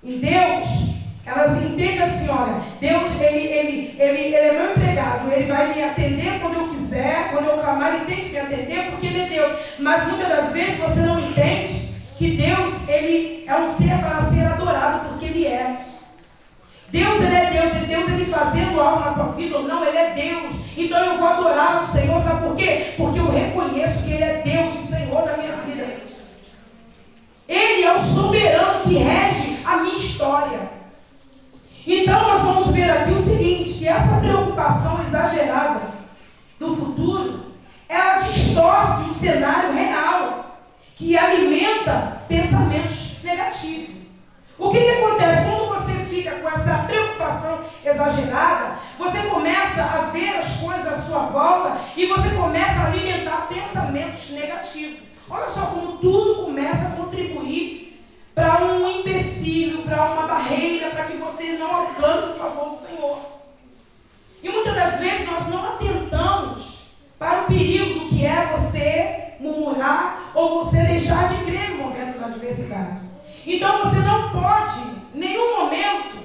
em Deus. Elas entendem assim: olha, Deus, ele é meu empregado, Ele vai me atender quando eu quiser, quando eu clamar, Ele tem que me atender porque Ele é Deus. Mas muitas das vezes você não entende que Deus, Ele é um ser para ser adorado porque Ele é. Deus, Ele é Deus, e Deus, Ele fazendo algo na tua vida ou não, Ele é Deus. Então eu vou adorar o Senhor, sabe por quê? Porque eu reconheço que Ele é Deus e Senhor da minha vida. Ele é o soberano que rege a minha história. Então nós vamos ver aqui o seguinte, que essa preocupação exagerada do futuro, ela distorce o cenário real, que alimenta pensamentos negativos. O que acontece? Quando você fica com essa preocupação exagerada, você começa a ver as coisas à sua volta e você começa a alimentar pensamentos negativos. Olha só como tudo começa a contribuir para um empecilho, para uma barreira, para que você não alcance o favor do Senhor. E muitas das vezes nós não atentamos para o perigo do que é você murmurar ou você deixar de crer no momento da adversidade. Então você não pode, em nenhum momento,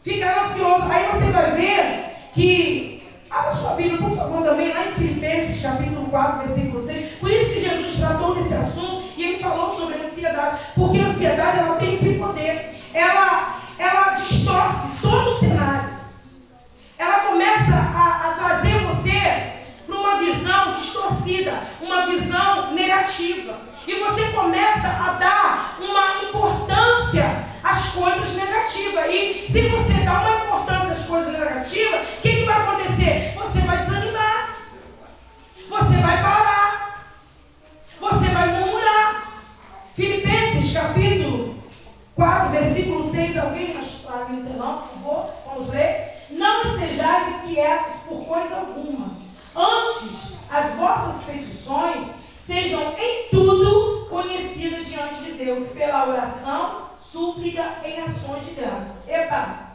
ficar ansioso. Aí você vai ver que, abra sua Bíblia, por favor, também lá em Filipenses, capítulo 4, versículo 6. Por isso que Jesus tratou desse assunto e Ele falou sobre a ansiedade. Porque a ansiedade, ela tem esse poder. Ela distorce todo o cenário. Ela começa a trazer você para uma visão distorcida, uma visão negativa. E você começa a dar uma importância às coisas negativas. E se você dá uma importância às coisas negativas, o que vai acontecer? Você vai desanimar. Você Deus pela oração, súplica em ações de graça. Epa!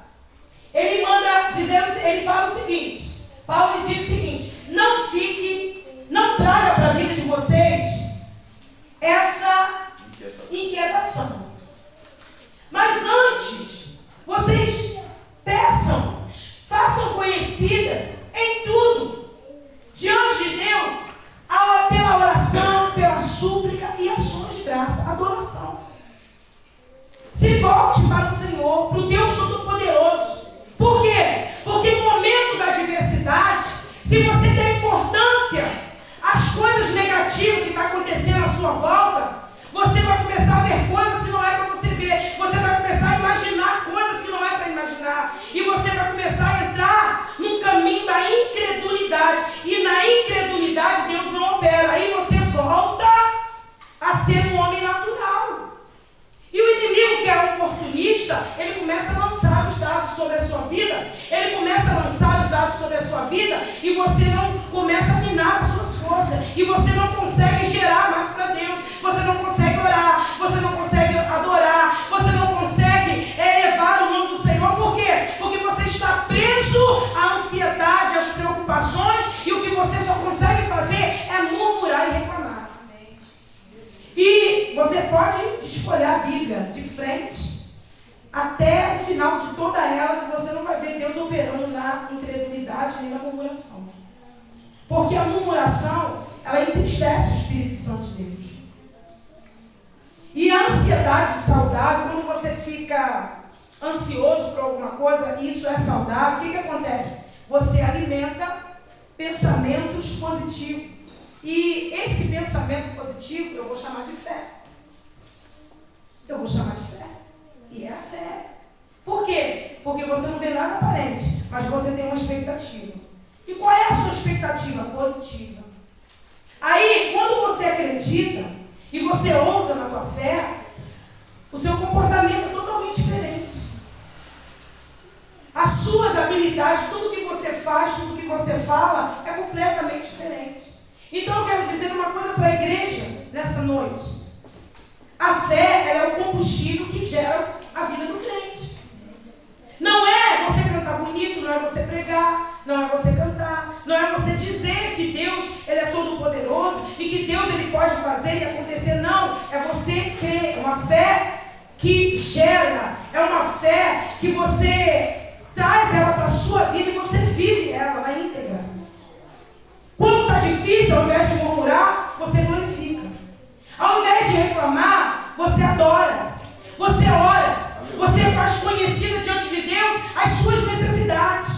Ele manda dizer, ele fala o seguinte, Paulo diz o seguinte: não traga para a vida de vocês essa inquietação. Mas antes, vocês peçam, façam conhecidas em tudo, diante de Deus, pela oração, pela súplica e ações de graça, adoração. Se volte para o Senhor, para o Deus Todo-Poderoso. Por quê? Porque no momento da adversidade, se você der importância às coisas negativas que estão acontecendo à sua volta, você vai começar a ver coisas que não é para você ver. Você vai começar a imaginar coisas que não é para imaginar. E você vai começar a entrar num caminho da incredulidade. E na incredulidade Deus não opera. Aí você volta a ser um homem natural. E o inimigo, que é oportunista, ele começa a lançar os dados sobre a sua vida. Ele começa a lançar os dados sobre a sua vida e você não começa a minar as suas forças. E você não consegue gerar mais para Deus. Você não consegue orar. Você não consegue adorar. Você não consegue elevar o nome do Senhor. Por quê? Porque você está preso à ansiedade, às preocupações. E o que você só consegue fazer é murmurar e reclamar. E você pode desfolhar a Bíblia de frente até o final de toda ela, que você não vai ver Deus operando na incredulidade nem na murmuração. Porque a murmuração, ela entristece o Espírito Santo de Deus. E a ansiedade saudável, quando você fica ansioso por alguma coisa, isso é saudável, o que acontece? Você alimenta pensamentos positivos. E esse pensamento positivo eu vou chamar de fé. Eu vou chamar de fé. E é a fé. Por quê? Porque você não vê nada aparente, mas você tem uma expectativa. E qual é a sua expectativa? Positiva. Aí, quando você acredita e você ousa na tua fé, o seu comportamento é totalmente diferente. As suas habilidades, tudo que você faz, tudo que você fala, é completamente diferente. Então eu quero dizer uma coisa para a igreja nessa noite. A fé, ela é o combustível que gera a vida do crente. Não é você cantar bonito, não é você pregar, não é você cantar, não é você dizer que Deus, ele é todo poderoso e que Deus, ele pode fazer e acontecer. Não, é você crer. É uma fé que gera, é uma fé que você traz ela para a sua vida e você vive ela na íntegra. Quando está difícil, ao invés de murmurar, você glorifica. Ao invés de reclamar, você adora. Você ora. Você faz conhecida diante de Deus as suas necessidades.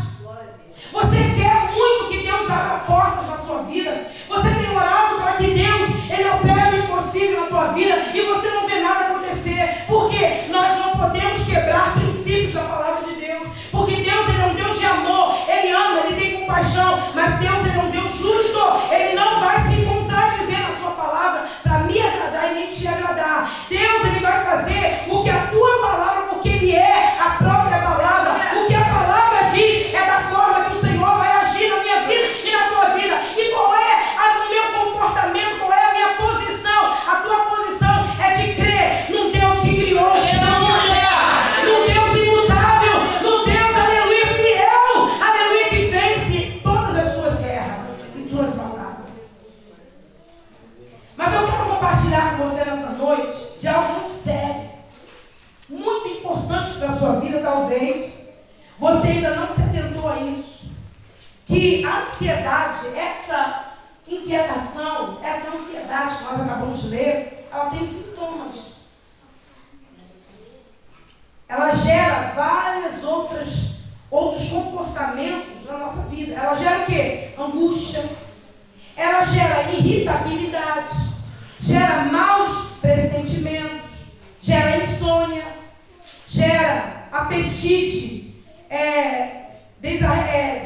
Você quer muito que Deus abra portas na sua vida. Você tem orado para que Deus, ele opere o impossível na tua vida e você não vê nada acontecer. Por quê? Nós não podemos quebrar princípios da palavra de Deus. Porque Deus, ele é um Deus de amor. Ele ama, ele tem compaixão. Mas Deus, ele é um Deus justo. Ele não vai se contradizer na sua palavra para me agradar e nem te agradar. Deus, ele vai fazer o que a tua palavra, porque ele é a própria palavra. O que a palavra diz é da forma que o Senhor vai agir na minha vida e na tua vida. E qual é o meu comportamento? Qual é a minha posição? A tua posição é de crer num Deus que criou os céus, num Deus imutável, num Deus, aleluia, fiel, aleluia, que vence todas as suas guerras e tuas batalhas. Mas eu quero compartilhar com você nessa noite de algo muito sério, muito importante para a sua vida. Talvez você ainda não se atentou a isso, que a ansiedade, essa inquietação, essa ansiedade que nós acabamos de ler, ela tem sintomas. Ela gera vários outros comportamentos na nossa vida. Ela gera o quê? Angústia. Ela gera irritabilidade, gera maus pressentimentos, gera insônia, gera apetite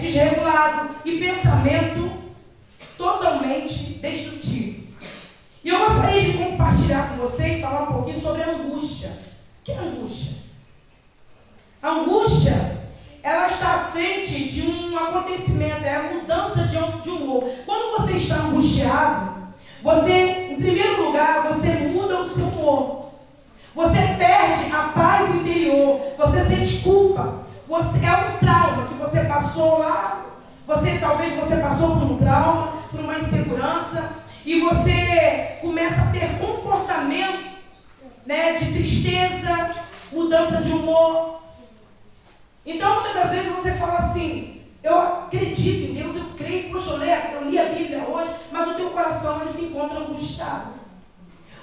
desregulado e pensamento totalmente destrutivo. E eu gostaria de compartilhar com você e falar um pouquinho sobre a angústia. O que é angústia? A angústia, ela está à frente de um acontecimento, é a mudança de humor. Quando você está angustiado, você, em primeiro lugar, você muda o seu humor. Você perde a paz interior. Você sente culpa. É um trauma que você passou lá. Talvez você passou por um trauma, por uma insegurança. E você começa a ter comportamento, né, de tristeza, mudança de humor. Então, muitas das vezes você fala assim: eu acredito em Deus, eu creio, poxa, eu li a Bíblia hoje, mas o teu coração ele se encontra angustiado.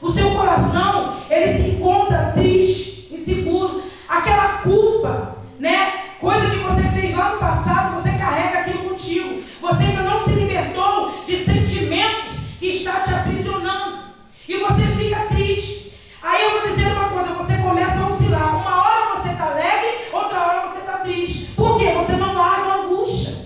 O seu coração ele se encontra triste, inseguro. Aquela culpa, né? Coisa que você fez lá no passado, você carrega aquilo contigo. Você ainda não se libertou de sentimentos que está te aprisionando. E você fica triste. Aí eu vou dizer uma coisa, você começa a oscilar. Uma hora você está alegre, outra hora você está triste. Por quê? Você não larga a angústia.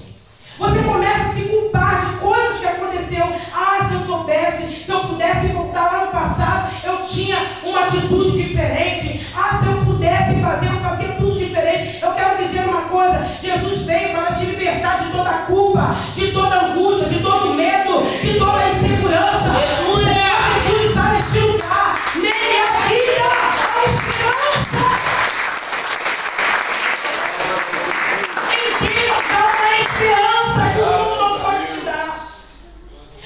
Você começa a se culpar de coisas que aconteceram. Ah, se eu soubesse, se eu pudesse voltar lá no passado, eu tinha uma atitude diferente. Ah, se eu pudesse fazer, eu fazia tudo diferente. Eu quero dizer uma coisa: Jesus veio para te libertar de toda a culpa, de toda angústia, de todo medo, de toda insegurança. Jesus está neste lugar. Nele a vida, a esperança. Em Deus há uma esperança que o mundo não pode te dar.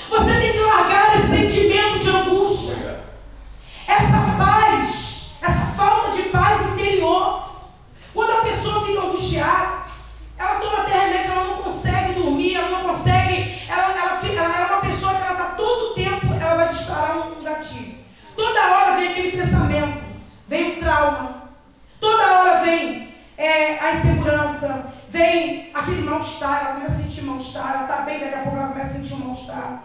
Você tem que largar esse sentimento de angústia, essa paz, essa falta de paz interior. Quando a pessoa fica angustiada, ela toma até remédio, ela não consegue dormir, ela não consegue, ela é uma pessoa que ela está todo o tempo, ela vai disparar um gatilho. Toda hora vem aquele pensamento, vem o trauma, toda hora vem a insegurança, vem aquele mal-estar, ela começa a sentir mal-estar, ela está bem, daqui a pouco ela começa a sentir um mal-estar.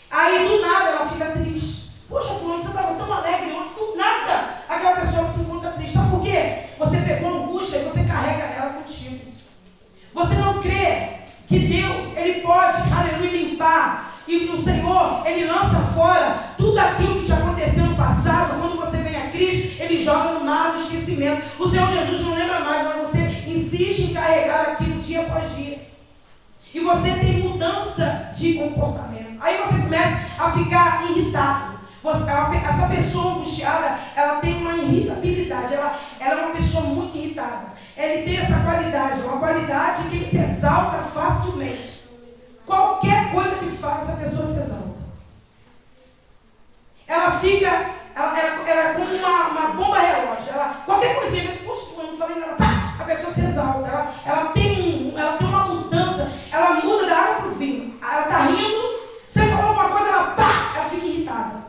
Aí do nada ela fica triste. Poxa, fulano, você estava tão alegre ontem, do nada aquela pessoa se encontra triste. Sabe por quê? Você pegou angústia e você carrega ela contigo. Você não crê que Deus, Ele pode, aleluia, limpar. E o Senhor, Ele lança fora tudo aquilo que te aconteceu no passado. Quando você vem a Cristo, Ele joga no mar do esquecimento. O Senhor Jesus não lembra mais, mas você insiste em carregar aquilo dia após dia. E você tem mudança de comportamento. Aí você começa a ficar irritado. Essa pessoa angustiada, ela tem uma irritabilidade. Ela é uma pessoa muito irritada. Ele tem essa qualidade, uma qualidade que se exalta facilmente. Qualquer coisa que faz, essa pessoa se exalta. Ela fica, ela é como uma bomba relógio. Qualquer coisinha, poxa, eu não falei nada, pá, a pessoa se exalta. Ela tem uma mudança, ela muda da água para o vinho. Ela está rindo, você falou alguma coisa, ela fica irritada.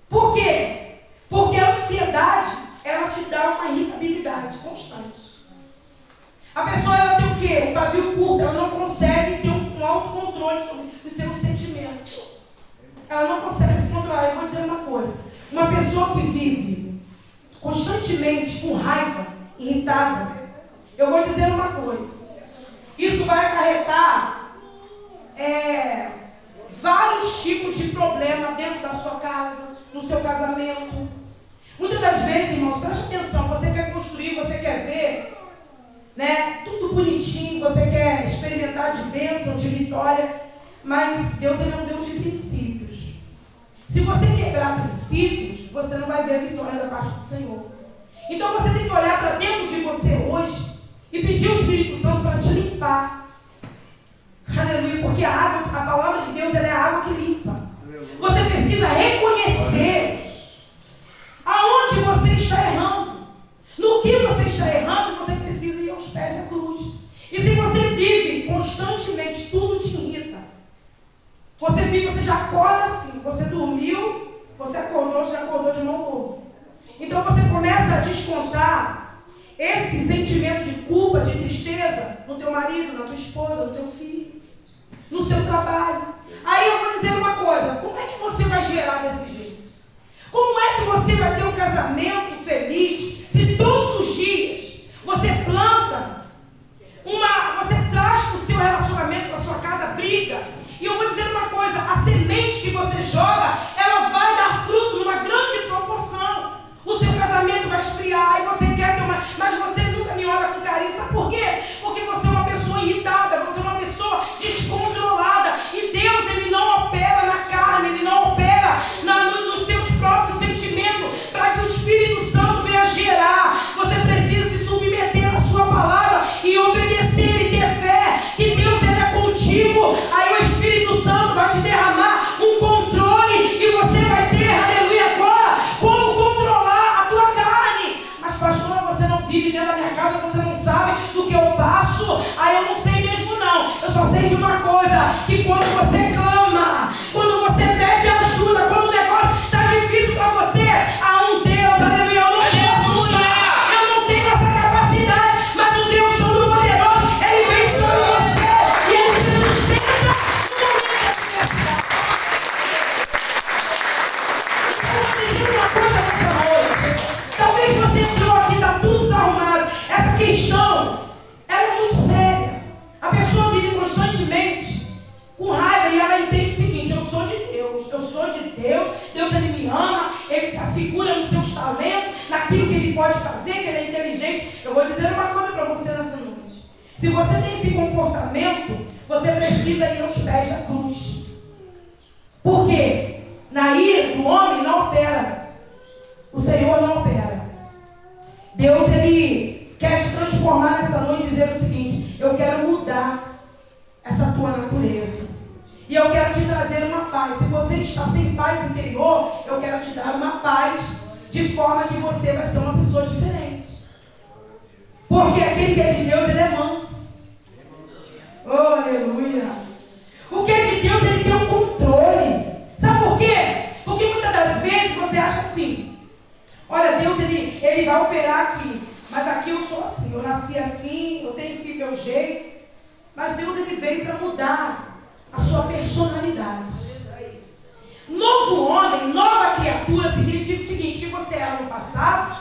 Por quê? Porque a ansiedade, ela te dá uma irritabilidade constante. A pessoa, ela tem o quê? Um pavio curto, ela não consegue ter um autocontrole sobre os seus sentimentos. Ela não consegue se controlar. Eu vou dizer uma coisa: uma pessoa que vive constantemente com raiva, irritada, eu vou dizer uma coisa: isso vai acarretar vários tipos de problemas dentro da sua casa, no seu casamento. Muitas das vezes, irmãos, preste atenção, você quer construir, você quer ver, né, tudo bonitinho, você quer experimentar de bênção, de vitória, mas Deus ele é um Deus de princípios. Se você quebrar princípios, você não vai ver a vitória da parte do Senhor. Então você tem que olhar para dentro de você hoje e pedir ao Espírito Santo para te limpar. Aleluia, porque a palavra de Deus ela é a água que limpa. Você precisa reconhecer aonde você está errando, no que você está errando, você precisa ir aos pés da cruz. E se você vive constantemente, tudo te irrita. Você já acorda assim, você dormiu, você acordou, já acordou de mau humor. Então você começa a descontar esse sentimento de culpa, de tristeza no teu marido, na tua esposa, no teu filho, no seu trabalho. Aí eu vou dizer uma coisa: como é que você vai gerar desse jeito? Como é que você vai ter um casamento feliz se todos os dias você planta você traz para o seu relacionamento, para a sua casa, briga? E eu vou dizer uma coisa: a semente que você joga, ela vai dar fruto numa grande proporção. O seu casamento vai esfriar e você quer ter mas você nunca me olha com carinho. Sabe por quê? Porque você é uma pessoa irritada, você é uma pessoa descontrolada. E Deus, Ele não opera na carne, Ele não opera nos seus próprios sentimentos, para que os Eu vou dizer uma coisa para você nessa noite. Se você tem esse comportamento, você precisa ir aos pés da cruz. Por quê? Na ira do homem não opera. O Senhor não opera. Deus, Ele quer te transformar nessa noite e dizer o seguinte: eu quero mudar essa tua natureza. E eu quero te trazer uma paz. Se você está sem paz interior, eu quero te dar uma paz, de forma que você vai ser uma pessoa diferente. Porque aquele que é de Deus, ele é manso. Oh, aleluia. O que é de Deus, ele tem o controle. Sabe por quê? Porque muitas das vezes você acha assim: olha, Deus, ele vai operar aqui, mas aqui eu sou assim, eu nasci assim, eu tenho esse meu jeito. Mas Deus, ele veio para mudar a sua personalidade. Novo homem, nova criatura, significa o seguinte: que você era no passado,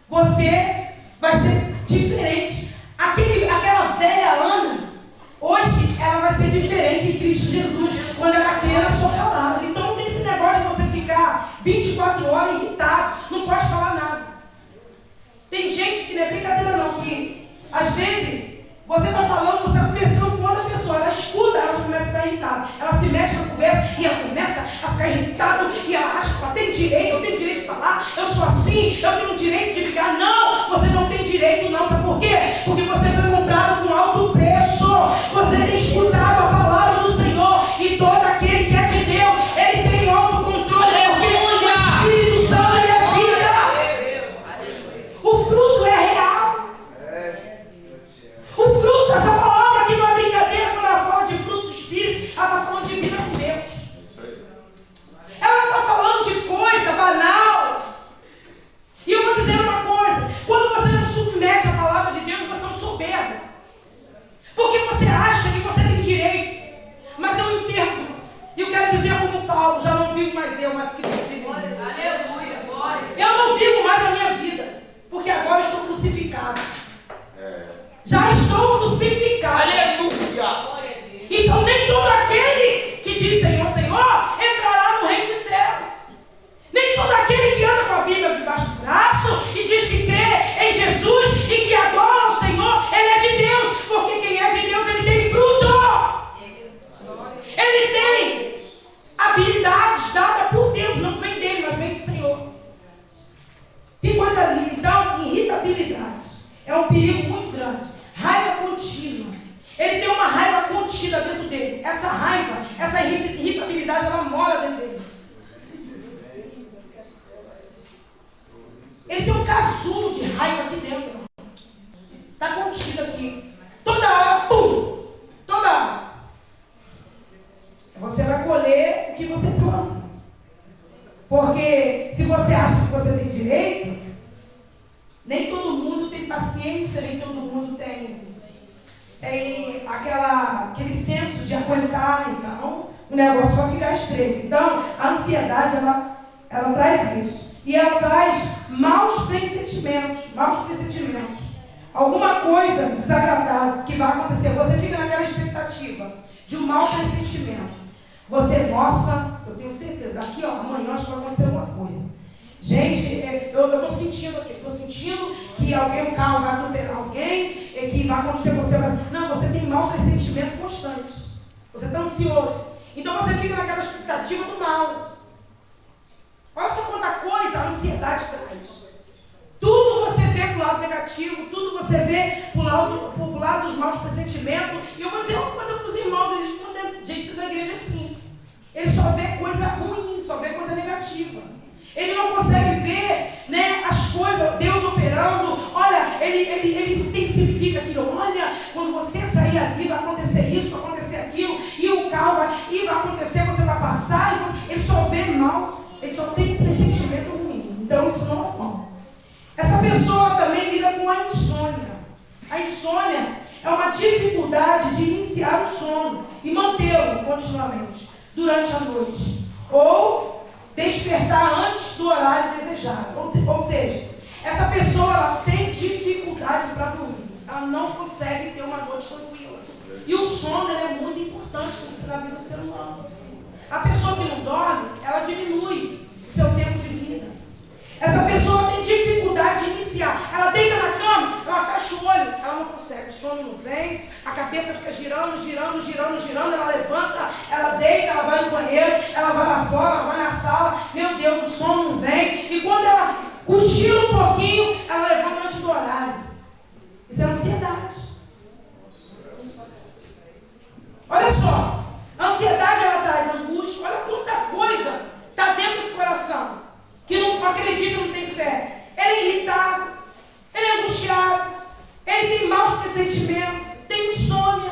você vai ser diferente. Aquela velha Ana, hoje ela vai ser diferente em Cristo Jesus, quando ela crê na sua palavra. Então não tem esse negócio de você ficar 24 horas irritado, não pode falar nada. Tem gente que não é brincadeira não, que às vezes você está falando, você está conversando com outra pessoa, ela escuta, ela começa a ficar irritada. Ela se mexe na conversa e ela começa a ficar irritada e ela acha que ela tem direito, eu tenho direito de falar, eu sou assim, eu tenho direito de brigar. Não, você não tem direito não, sabe por quê? Porque você foi comprado com alto preço. Você tem escutado a palavra do Senhor, e todo aquele que é de Deus, ele tem autocontrole, porque o Espírito Santo é vida. O fruto é real. O fruto, essa palavra aqui não é brincadeira. Quando ela fala de fruto do Espírito, ela está falando de vida com Deus. Ela não está falando de coisa banal. E eu vou dizer uma coisa: quando você não submete à palavra de Deus, você é um soberbo. Porque você acha que você tem direito. Mas eu entendo. E eu quero dizer como Paulo: já não vivo mais eu, mas Cristo vive em mim. Aleluia, glória. Eu não vivo mais a minha vida, porque agora eu estou crucificado. Já estou crucificado. Aleluia. Então nem todo aquele que diz Senhor, Senhor, entrará no reino dos céus. Nem todo aquele que anda com a Bíblia debaixo do braço e diz que crê em Jesus e que adora o Senhor, ele é de Deus. Porque quem é de Deus, ele tem fruto. Ele tem habilidades dadas por Deus. Não vem dele, mas vem do Senhor. Que coisa linda. Então, irritabilidade é um perigo muito grande. Raiva contínua. Ele tem uma raiva contida dentro dele. Essa raiva, essa irritabilidade, ela mora dentro dele. Ele tem um casulo de raiva aqui dentro. Está contido aqui. Toda hora, pum! Toda hora. Você vai colher o que você planta. Porque se você acha que você tem direito, nem todo mundo tem paciência, nem todo mundo tem aquele senso de aguentar. Então, o negócio vai ficar estreito. Então, a ansiedade, ela traz isso. E ela traz maus pressentimentos. Alguma coisa desagradável que vai acontecer. Você fica naquela expectativa de um mau pressentimento. Você, nossa, eu tenho certeza, daqui amanhã acho que vai acontecer alguma coisa. Gente, eu estou sentindo aqui, que um carro vai atropelar alguém, que vai acontecer com você, mas não, você tem mau pressentimento constante. Você está ansioso. Então você fica naquela expectativa do mal. Olha só quanta coisa a ansiedade traz. Tudo você vê para o lado negativo, tudo você vê para o lado dos maus pressentimentos. E eu vou dizer uma coisa para os irmãos: existe muita gente da igreja assim. Ele só vê coisa ruim, só vê coisa negativa. Ele não consegue ver, né, as coisas, Deus operando. Olha, ele intensifica aquilo. Olha, quando você sair ali, vai acontecer isso, vai acontecer aquilo, e o carro vai acontecer, você vai passar. Ele só vê mal, ele só tem pressentimento ruim. Então isso não é bom. Essa pessoa também lida com a insônia. A insônia é uma dificuldade de iniciar o sono e mantê-lo continuamente durante a noite. Ou despertar antes do horário desejado. Ou seja, essa pessoa ela tem dificuldade para dormir. Ela não consegue ter uma noite tranquila. E o sono é muito importante na vida do ser humano. A pessoa que não dorme, ela diminui o seu tempo de vida. Essa pessoa tem dificuldade de iniciar. Ela deita na cama, ela cabeça fica girando, ela levanta, ela deita, ela vai no banheiro, ela vai lá fora, ela vai na sala, meu Deus, o sono não vem, e quando ela cochila um pouquinho, ela levanta antes do horário. Isso é ansiedade. Olha só, a ansiedade ela traz angústia, olha quanta coisa está dentro desse coração, que não acredita, não tem fé. Ele é irritado, ele é angustiado, ele tem maus pressentimentos, tem insônia,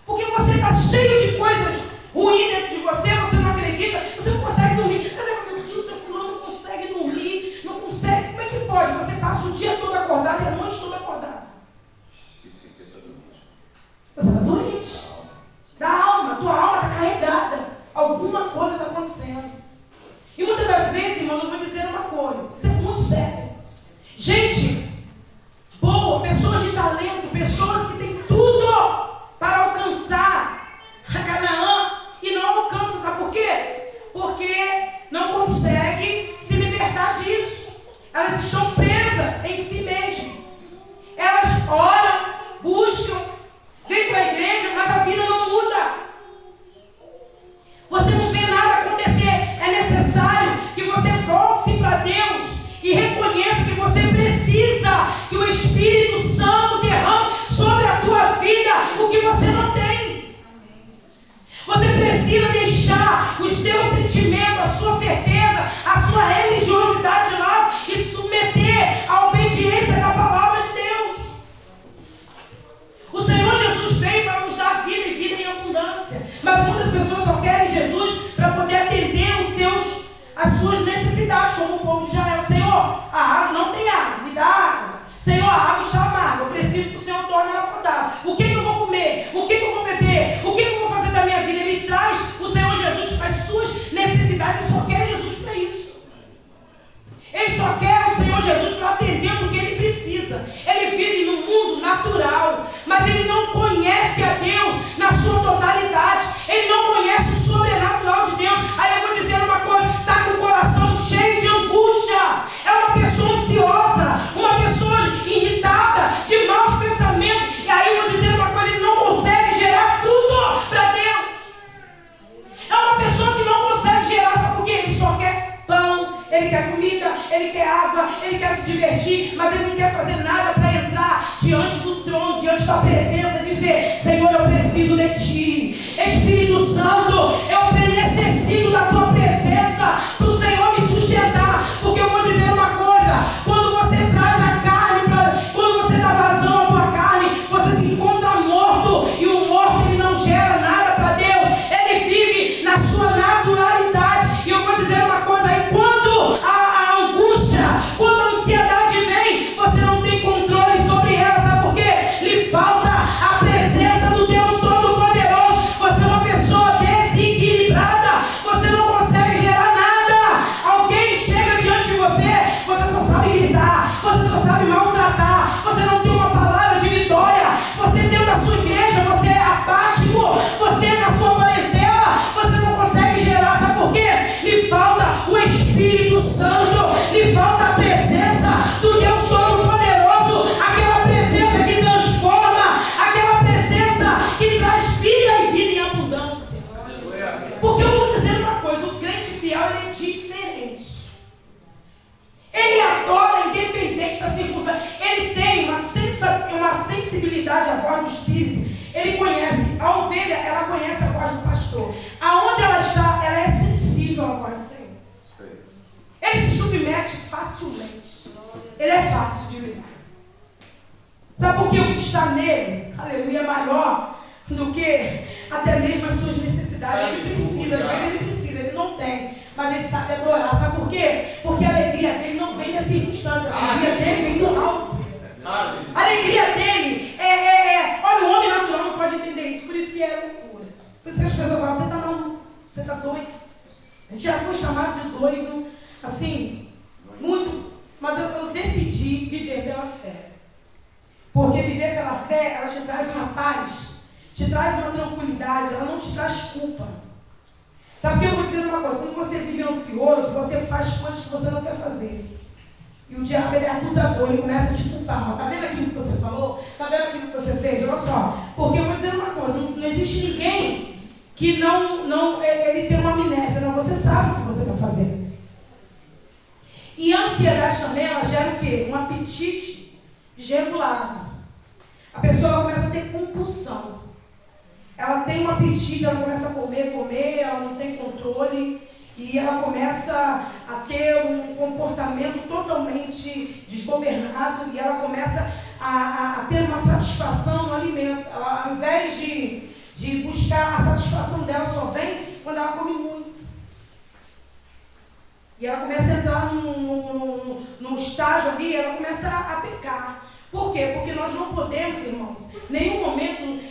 porque você está cheio de coisas ruins dentro de você, você não acredita, você não consegue dormir. Mas meu Deus, seu fulano não consegue dormir, não consegue, como é que pode? Você passa o dia todo acordado e a noite toda acordada. Você está doente. Da alma, tua alma está carregada, alguma coisa está acontecendo. E muitas das vezes, irmão, eu vou dizer uma coisa, isso é muito sério. Gente boa, pessoas de talento, pessoas que têm tudo para alcançar a Canaã e não alcançam, sabe por quê? Porque não conseguem se libertar disso. Elas estão presas em si mesmas. Elas oram, buscam, vêm para a igreja, mas a vida não muda. Você não vê nada acontecer. É necessário que você volte-se para Deus e reconheça que você precisa que o Espírito Santo derrame sobre a tua vida o que você não tem. Você precisa deixar os teus sentimentos, a sua certeza, a sua religiosidade de lado e submeter à obediência da palavra de Deus. O Senhor Jesus veio para nos dar vida e vida em abundância, mas muitas pessoas só querem Jesus para poder atender as suas necessidades, como o povo de Israel. Senhor, a água não tem água, me dá água. Senhor, a água está amarga, eu preciso que o Senhor torne ela potável. O que eu vou comer? O que eu vou beber? O que eu vou fazer da minha vida? Ele traz o Senhor Jesus as suas necessidades. Ele só quer Jesus para isso. Ele só quer o Senhor Jesus para atender o que ele precisa. Ele vive no mundo natural, mas ele não conhece a Deus na sua totalidade. Ele não conhece o sobrenatural de Deus. Aí eu vou dizer uma coisa, está com o coração cheio de angústia, é uma pessoa ansiosa, uma pessoa irritada, de maus pensamentos. E aí eu vou dizer uma coisa, ele não consegue gerar fruto para Deus. É uma pessoa que não consegue gerar, sabe por quê? Ele só quer pão, ele quer comida, ele quer água, ele quer se divertir, mas ele não quer fazer nada para entrar diante do trono, diante da presença, e dizer: Senhor, eu preciso de Ti. Espírito Santo, eu necessito da Tua presença para o Senhor me sustentar. Porque eu vou dizer uma coisa, quando você traz a carne, quando você dá vazão à tua carne, você se encontra morto, e o morto ele não gera nada para Deus, ele vive na sua naturalidade. E eu vou dizer uma coisa, aí quando a angústia, quando a ansiedade vem, você não tem controle sobre ela, sabe por quê? Lhe falta a presença do Deus Todo-Poderoso. Você é uma pessoa desequilibrada, você não consegue gerar nada. Alguém chega diante de você, você só sabe gritar, você só sabe maltratar, você não tem uma palavra de vitória. Você dentro da sua igreja, você é apático, você na sua parentela, você não consegue gerar, sabe por quê? Lhe falta o Espírito Santo, lhe falta a presença do Deus Todo-Poderoso, aquela presença que transforma, aquela presença que traz vida e vida em abundância. Porque eu vou dizer uma coisa, o crente fiel ele é diferente. Ele adora independente da circunstância. Ele tem uma sensibilidade à voz do Espírito. Ele conhece, a ovelha, ela conhece a voz do pastor. Aonde ela está, ela é sensível à voz do Senhor. Ele se submete facilmente. Ele é fácil de lidar. Sabe por que o que está nele, aleluia, é maior do que até mesmo as suas necessidades? Ele precisa, às vezes ele precisa, ele não tem, mas ele sabe adorar. Sabe por quê? Porque a alegria dele não vem da circunstância, a alegria dele vem do alto. A alegria dele olha, o homem natural não pode entender isso, por isso que é loucura. Por isso que as pessoas falam: você está maluco, você está doido. A gente já foi chamado de doido, assim, muito, mas eu decidi viver pela fé. Porque viver pela fé, ela te traz uma paz, te traz uma tranquilidade, ela não te traz culpa. Sabe o que eu vou dizer uma coisa? Quando você vive ansioso, você faz coisas que você não quer fazer. E o diabo, ele é acusador, ele começa a te culpar. Está vendo aquilo que você falou? Está vendo aquilo que você fez? Olha só. Porque eu vou existe ninguém que ele tem uma amnésia. Não, você sabe o que você está fazendo. E a ansiedade também, ela gera o quê? Um apetite desregulado. A pessoa ela começa a ter compulsão. Ela tem um apetite, ela começa a comer, ela não tem controle. E ela começa a ter um comportamento totalmente desgovernado. E ela começa a ter uma satisfação no alimento. Ela, ao invés de buscar a satisfação dela, só vem quando ela come muito. E ela começa a entrar num estágio ali, ela começa a pecar. Por quê? Porque nós não podemos, irmãos, em nenhum momento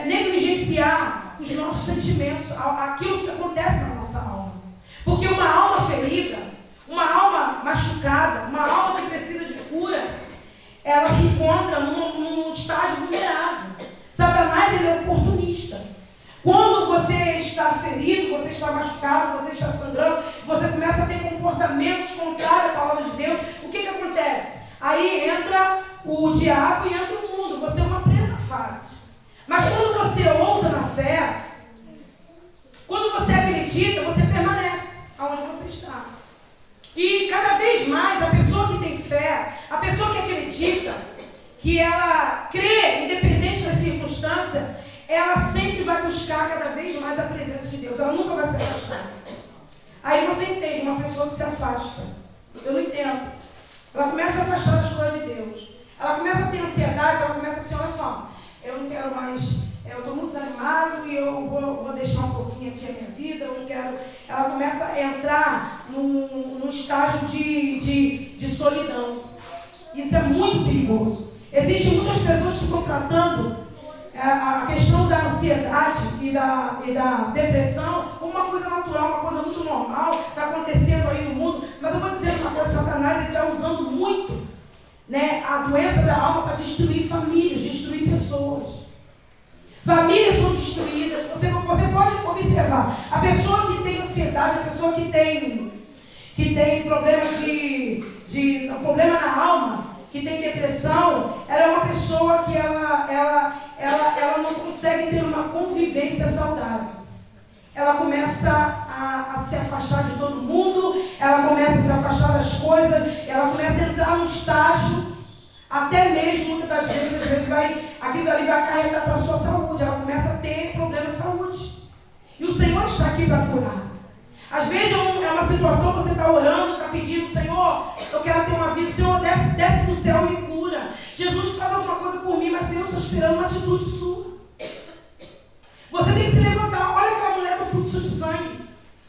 negligenciar os nossos sentimentos, aquilo que acontece na nossa alma. Porque uma alma ferida, uma alma machucada, uma alma que precisa de cura, ela se encontra num estágio vulnerável. Satanás, ele é oportunista. Quando você está ferido, você está machucado, você está sangrando, você começa a ter comportamentos contrários à palavra de Deus, o que acontece? Aí entra o diabo e entra o mundo. Você é uma presa fácil. Mas quando você ousa na fé, quando você acredita, você permanece aonde você está. E cada vez mais a pessoa que tem fé, a pessoa que acredita, que ela crê, independente da circunstância, ela sempre vai buscar cada vez mais a presença de Deus. Ela nunca vai se afastar. Aí você entende uma pessoa que se afasta. Eu não entendo. Ela começa a afastar das coisas de Deus. Ela começa a ter ansiedade, ela começa assim, olha só, eu não quero mais, eu estou muito desanimado e eu vou deixar um pouquinho aqui a minha vida, eu não quero. Ela começa a entrar num estágio de solidão. Isso é muito perigoso. Existem muitas pessoas que estão tratando a questão da ansiedade e da depressão como uma coisa natural, uma coisa muito normal, está acontecendo aí no mundo. Mas eu vou dizer uma coisa, Satanás está usando muito, né, a doença da alma para destruir famílias, destruir pessoas. Famílias são destruídas. Você pode observar, a pessoa que tem ansiedade, a pessoa que tem problema na alma, que tem depressão, ela é uma pessoa que ela não consegue ter uma convivência saudável. Ela começa a se afastar de todo mundo, ela começa a se afastar das coisas, ela começa a entrar num estágio, até mesmo, muitas das vezes, às vezes aquilo dali vai carregar para a sua saúde, ela começa a ter problema de saúde. E o Senhor está aqui para curar. Às vezes é uma situação que você está orando, está pedindo, Senhor, eu quero ter uma vida, Senhor, desce do céu e me cura. Jesus, faz alguma coisa por mim, mas Senhor, eu estou esperando uma atitude sua. Você tem que se levantar. Olha aquela mulher do fluxo de sangue.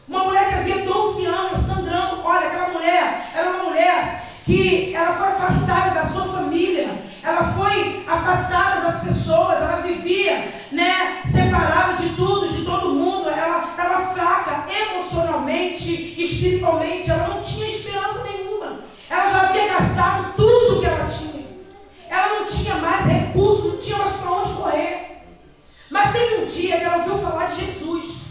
Uma mulher que havia 12 anos sangrando. Olha, aquela mulher era uma mulher que ela foi afastada da sua família. Ela foi afastada das pessoas. Ela vivia, né, separada de tudo, de todo mundo. Ela estava fraca emocionalmente, espiritualmente. Ela não tinha esperança nenhuma. Ela já havia gastado tudo que ela tinha. Ela não tinha mais recursos, não tinha mais para onde correr. Mas teve um dia que ela ouviu falar de Jesus.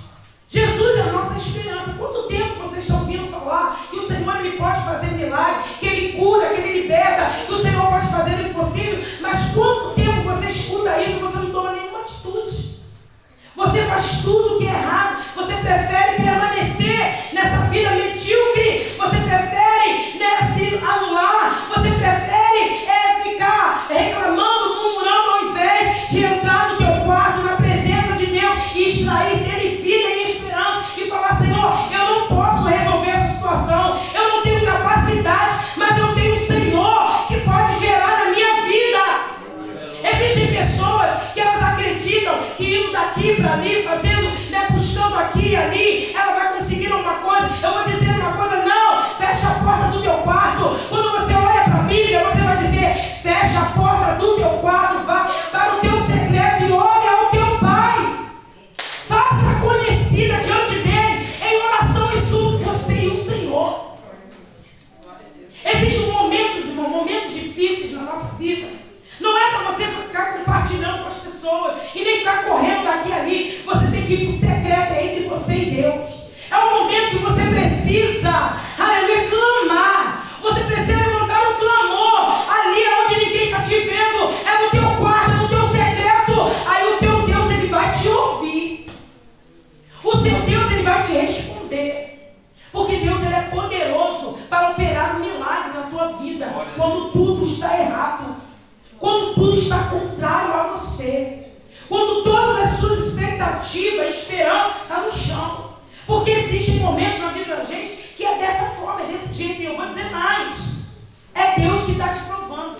Jesus é a nossa esperança. Quanto tempo vocês estão ouvindo falar que o Senhor ele pode fazer milagre, que Ele cura, que Ele liberta, que o Senhor pode fazer o impossível? Mas quanto tempo você escuta isso e você não toma nenhuma atitude? Você faz tudo que é errado. Você prefere permanecer nessa vida medíocre. Você prefere, né, se anular. Você prefere ficar reclamando, murmurando, ao invés de entrar no teu quarto, na presença de Deus e Quando todas as suas expectativas, esperança, está no chão. Porque existem momentos na vida da gente que é dessa forma, é desse jeito. E eu vou dizer mais. É Deus que está te provando.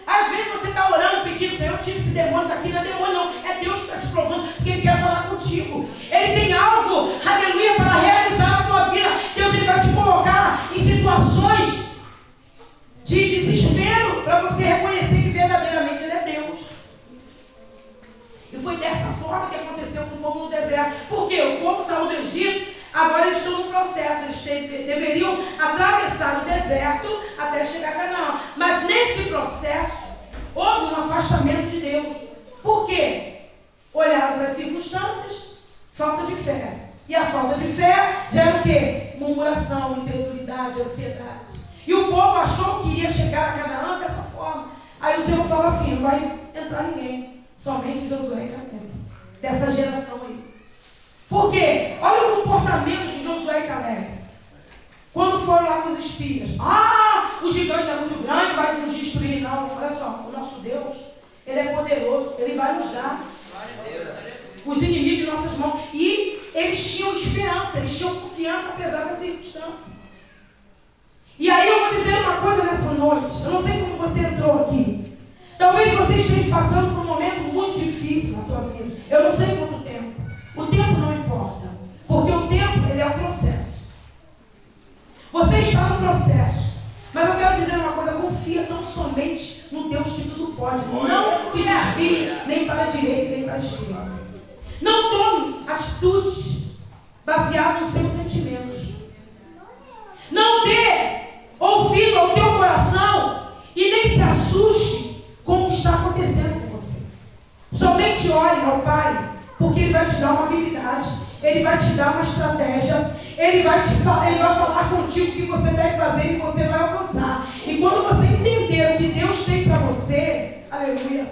Às vezes você está orando, pedindo, Senhor, tira esse demônio daqui. Não é demônio, não. É Deus que está te provando, porque Ele quer falar contigo. Ele tem algo, aleluia, para realizar na tua vida. Deus, Ele vai te colocar em situações de desespero, para você reconhecer que verdadeiramente Ele é Deus. E foi dessa forma que aconteceu com o povo no deserto. Porque o povo saiu do Egito, agora eles estão no processo. Eles deveriam atravessar o deserto até chegar a Canaã. Mas nesse processo, houve um afastamento de Deus. Por quê? Olharam para as circunstâncias, falta de fé. E a falta de fé gera o quê? Murmuração, incredulidade, ansiedade. E o povo achou que iria chegar a Canaã dessa forma. Aí o Senhor falou assim, não vai entrar ninguém, somente Josué e Caleb, dessa geração aí. Por quê? Olha o comportamento de Josué e Caleb. Quando foram lá com os espias. O gigante é muito grande, vai nos destruir. Não, olha só, o nosso Deus, Ele é poderoso, Ele vai nos dar os inimigos em nossas mãos. E eles tinham esperança, eles tinham confiança apesar das circunstâncias. E aí eu vou dizer uma coisa nessa noite. Eu não sei como você entrou aqui. Talvez você esteja passando por um momento muito difícil na sua vida. Eu não sei quanto tempo. O tempo não importa. Porque o tempo, ele é o processo. Você está no processo. Mas eu quero dizer uma coisa. Confia tão somente no Deus que tudo pode. Não se desvie nem para a direita nem para a esquerda. Não tome atitudes baseadas nos seus sentimentos. Não dê ouvido ao teu coração e nem se assuste com o que está acontecendo com você. Somente ore ao Pai, porque Ele vai te dar uma habilidade, Ele vai te dar uma estratégia, Ele vai falar contigo o que você deve fazer e você vai alcançar. E quando você entender o que Deus tem para você, aleluia,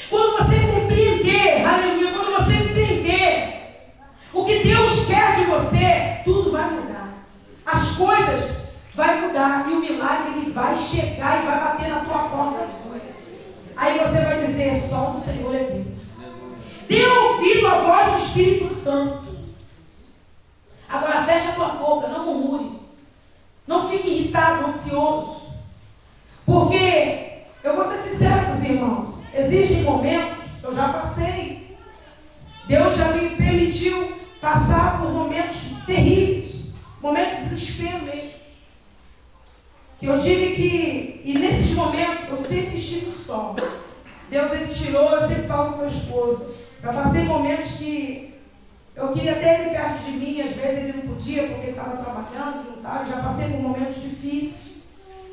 quando você compreender, aleluia, quando você entender o que Deus quer de você, tudo vai mudar. As coisas vai mudar e o milagre ele vai chegar e vai bater na tua porta. Aí você vai dizer, só o Senhor é Deus. Dê ouvido à voz do Espírito Santo. Agora fecha a tua boca, não murmure. Não fique irritado, ansioso. Porque, eu vou ser sincero com os irmãos, existem momentos, eu já passei, Deus já me permitiu passar por momentos terríveis, momentos de desespero mesmo. Que eu tive que, e nesses momentos eu sempre estive só. Deus ele tirou, eu sempre falo com meu esposo. Eu passei momentos que eu queria ter ele perto de mim, às vezes ele não podia porque ele estava trabalhando, não estava. Já passei por momentos difíceis,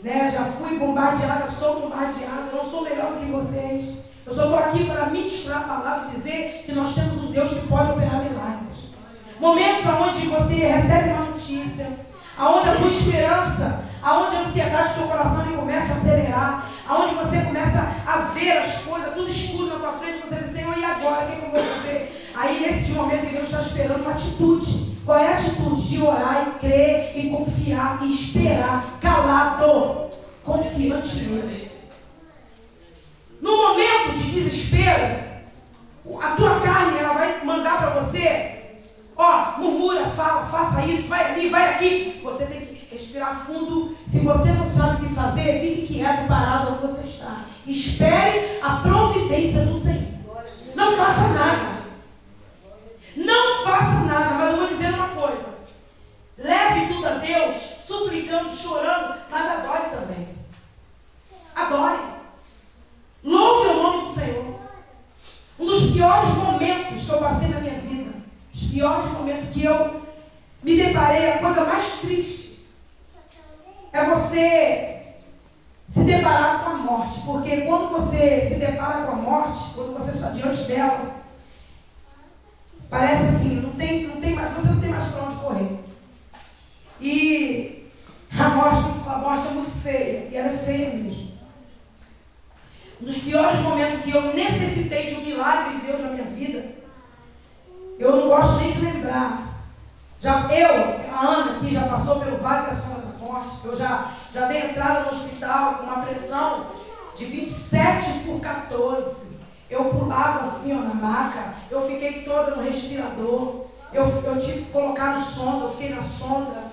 né? Já fui bombardeada, sou bombardeada, não sou melhor do que vocês. Eu só estou aqui para ministrar a palavra e dizer que nós temos um Deus que pode operar milagres. Momentos onde você recebe uma notícia, onde a tua esperança, aonde a ansiedade do teu coração ele começa a acelerar, aonde você começa a ver as coisas, tudo escuro na tua frente, você diz, Senhor, e agora? O que eu vou fazer? Aí nesse momento que Deus está esperando uma atitude. Qual é a atitude? De orar e crer e confiar e esperar, calado, confiante nele. No momento de desespero, a tua carne ela vai mandar para você, murmura, fala, faça isso, vai ali, vai aqui. Você tem que respirar fundo. Se você não sabe o que fazer, fique quieto, parado onde você está. Espere a providência do Senhor. Não faça nada. Não faça nada, mas eu vou dizer uma coisa. Leve tudo a Deus, suplicando, chorando, mas adore também. Adore. Louve o nome do Senhor. Um dos piores momentos que eu passei na minha vida, os piores momentos que eu me deparei, a coisa mais triste, é você se deparar com a morte. Porque quando você se depara com a morte, quando você está diante dela, parece assim, não tem mais, você não tem mais para onde correr. E a morte é muito feia, e ela é feia mesmo. Um dos piores momentos que eu necessitei de um milagre de Deus na minha vida, eu não gosto nem de lembrar. A Ana aqui já passou pelo vale da sombra da morte. Eu já dei entrada no hospital com uma pressão de 27/14. Eu pulava assim, ó, na maca, eu fiquei toda no respirador, eu tive que colocar no sonda, eu fiquei na sonda.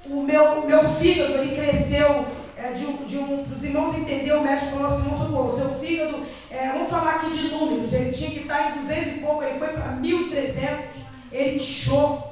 O meu fígado, ele cresceu, para os irmãos entenderem, o médico falou assim, vamos supor, o seu fígado, vamos falar aqui de números, ele tinha que estar em 200 e pouco, ele foi para 1.300, ele inchou.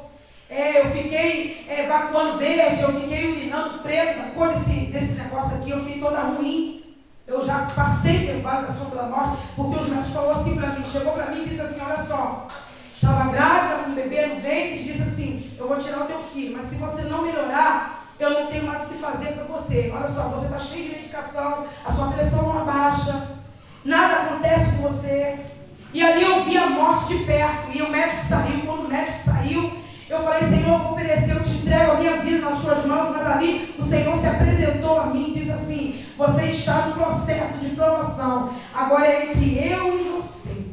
Eu fiquei evacuando verde, eu fiquei urinando preto, a cor desse negócio aqui, eu fiquei toda ruim. Eu já passei pelo vale da sombra da morte, porque os médicos falaram assim para mim, chegou para mim e disse assim, olha só, estava grávida com um bebê no ventre, e disse assim, eu vou tirar o teu filho, mas se você não melhorar, eu não tenho mais o que fazer para você. Olha só, você está cheio de medicação, a sua pressão não abaixa, nada acontece com você. E ali eu vi a morte de perto, e o médico saiu, quando o médico saiu, eu falei, Senhor, eu vou perecer, eu te entrego a minha vida nas suas mãos, mas ali o Senhor se apresentou a mim e disse assim, você está no processo de provação, agora é entre eu e você.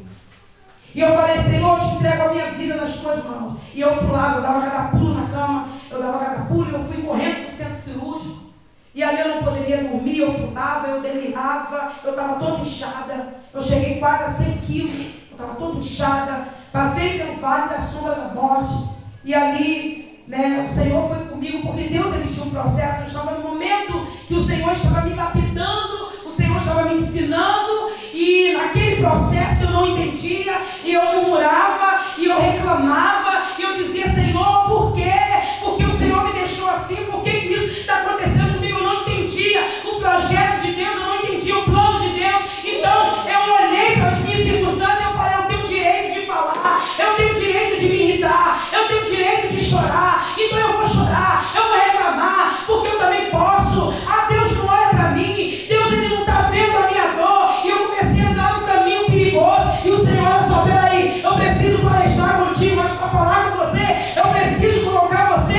E eu falei, Senhor, eu te entrego a minha vida nas tuas mãos. E eu pulava, eu dava cada pulo na cama, eu dava cada pulo, e eu fui correndo para o centro cirúrgico. E ali eu não poderia dormir, eu pulava, eu delirava, eu estava toda inchada. Eu cheguei quase a 100 quilos, eu estava toda inchada. Passei pelo vale da sombra da morte. E ali, o Senhor foi comigo, porque Deus ele tinha um processo. Eu estava no momento que o Senhor estava me lapidando, o Senhor estava me ensinando, e naquele processo eu não entendia, e eu murmurava, e eu reclamava, e eu dizia, Senhor, por quê? Porque o Senhor me deixou assim, por que isso está acontecendo comigo? Eu não entendia o projeto de Deus, eu não entendia o plano de Deus. Então eu olhei para as minhas circunstâncias e eu falei, eu tenho direito de falar, eu tenho direito de me irritar, eu tenho direito de chorar, então eu vou chorar, eu vou reclamar, porque eu também posso. Deus não olha para mim, Deus ele não está vendo a minha dor. E eu comecei a andar no caminho perigoso, e o Senhor, olha só, peraí, eu preciso palestrar contigo, mas para falar com você, eu preciso colocar você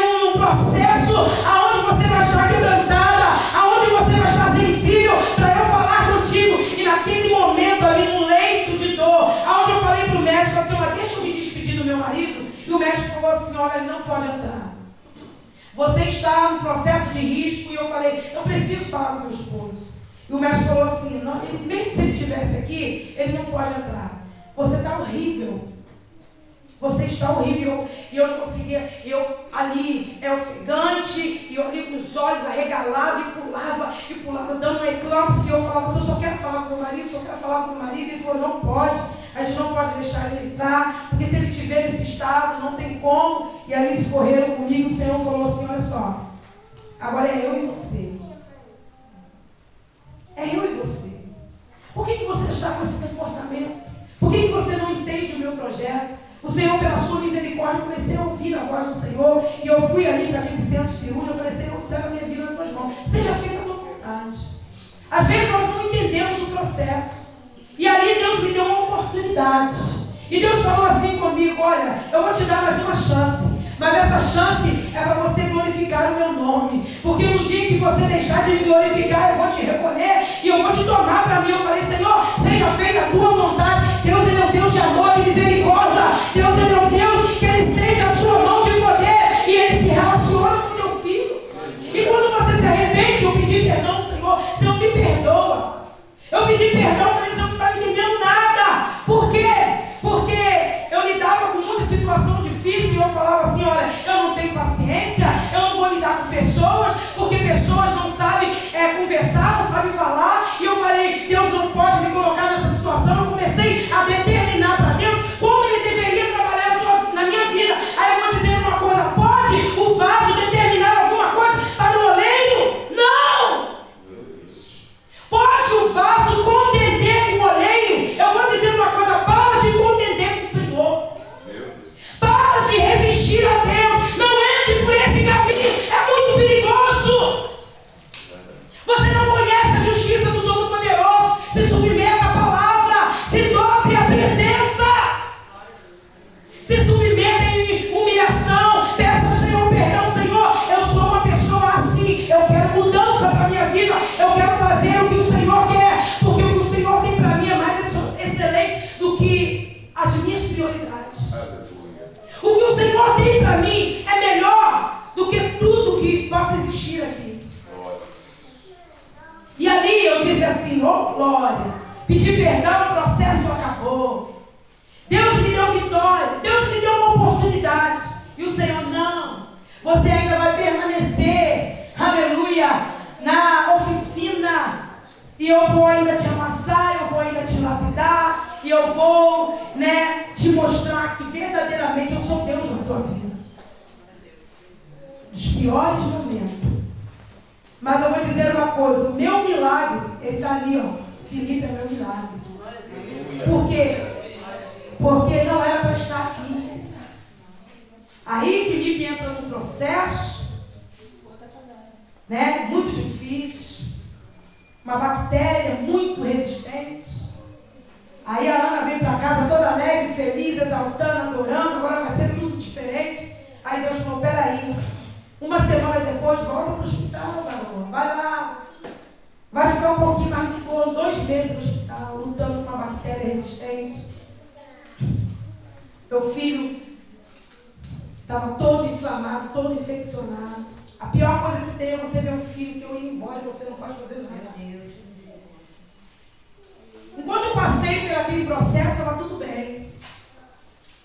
num processo aonde você vai estar quebrantada, aonde você vai estar sensível para eu falar contigo. E naquele momento ali no leito de dor, aonde eu falei para o médico assim, olha, deixa eu me despedir do meu marido, e o médico falou assim, olha, ele não pode entrar, você está no processo de risco. E eu falei, eu preciso falar com meu esposo. E o médico falou assim, não, mesmo se ele estivesse aqui, ele não pode entrar, você está horrível, você está horrível. E eu não conseguia, eu ali, ofegante, e eu ali com os olhos arregalados, e pulava, dando um eclâmpsia. E eu falava assim, eu só quero falar com o meu marido, só quero falar com o meu marido. Ele falou, não pode, a gente não pode deixar ele entrar, porque se ele estiver nesse estado, não tem como. E aí eles correram comigo, o Senhor falou assim, olha só, agora é eu e você. É eu e você. Por que você está com esse comportamento? Por que você não entende o meu projeto? O Senhor, pela sua misericórdia, comecei a ouvir a voz do Senhor. E eu fui ali para aquele centro cirúrgico. Eu falei, Senhor, eu entrego a minha vida nas tuas mãos. Seja feita a tua vontade. Às vezes nós não entendemos o processo. E ali Deus me deu uma oportunidade. E Deus falou assim comigo, olha, eu vou te dar mais uma chance. Mas essa chance é para você glorificar o meu nome. Porque no dia que você deixar de me glorificar, eu vou te recolher e eu vou te tomar para mim. Eu falei, Senhor, seja feita a tua vontade. Deus ele é um Deus de amor, de misericórdia. Deus ele é um Deus que ele sente a sua mão de poder e ele se relaciona com o teu filho. E quando você se arrepende, eu pedi perdão, Senhor me perdoa. Eu pedi perdão, falei, Senhor, não está entendendo nada. Por quê? Porque eu lidava com muita situação difícil e eu falava assim, olha, eu não tenho paciência, eu não vou lidar com pessoas, porque pessoas não sabem conversar, não sabem falar. E eu falei, Deus não pode me glorificar Você ainda vai permanecer, aleluia, na oficina. E eu vou ainda te amassar, eu vou ainda te lapidar. E eu vou, te mostrar que verdadeiramente eu sou Deus na tua vida. Dos piores momentos. Mas eu vou dizer uma coisa, o meu milagre, ele está ali, ó. Felipe é meu milagre. Por quê? Porque não era para estar aqui. Aí Felipe entra num processo, muito difícil, uma bactéria muito resistente. Aí a Ana vem para casa toda alegre, feliz, exaltando, adorando, agora vai ser tudo diferente. Aí Deus falou, peraí, uma semana depois volta para o hospital, garoto, vai lá. Vai ficar um pouquinho mais no forno, 2 meses no hospital, lutando com uma bactéria resistente. Meu filho estava todo inflamado, todo infeccionado. A pior coisa que tem é você ver um filho que eu ia embora e você não pode fazer nada. Enquanto eu passei por aquele processo, estava tudo bem.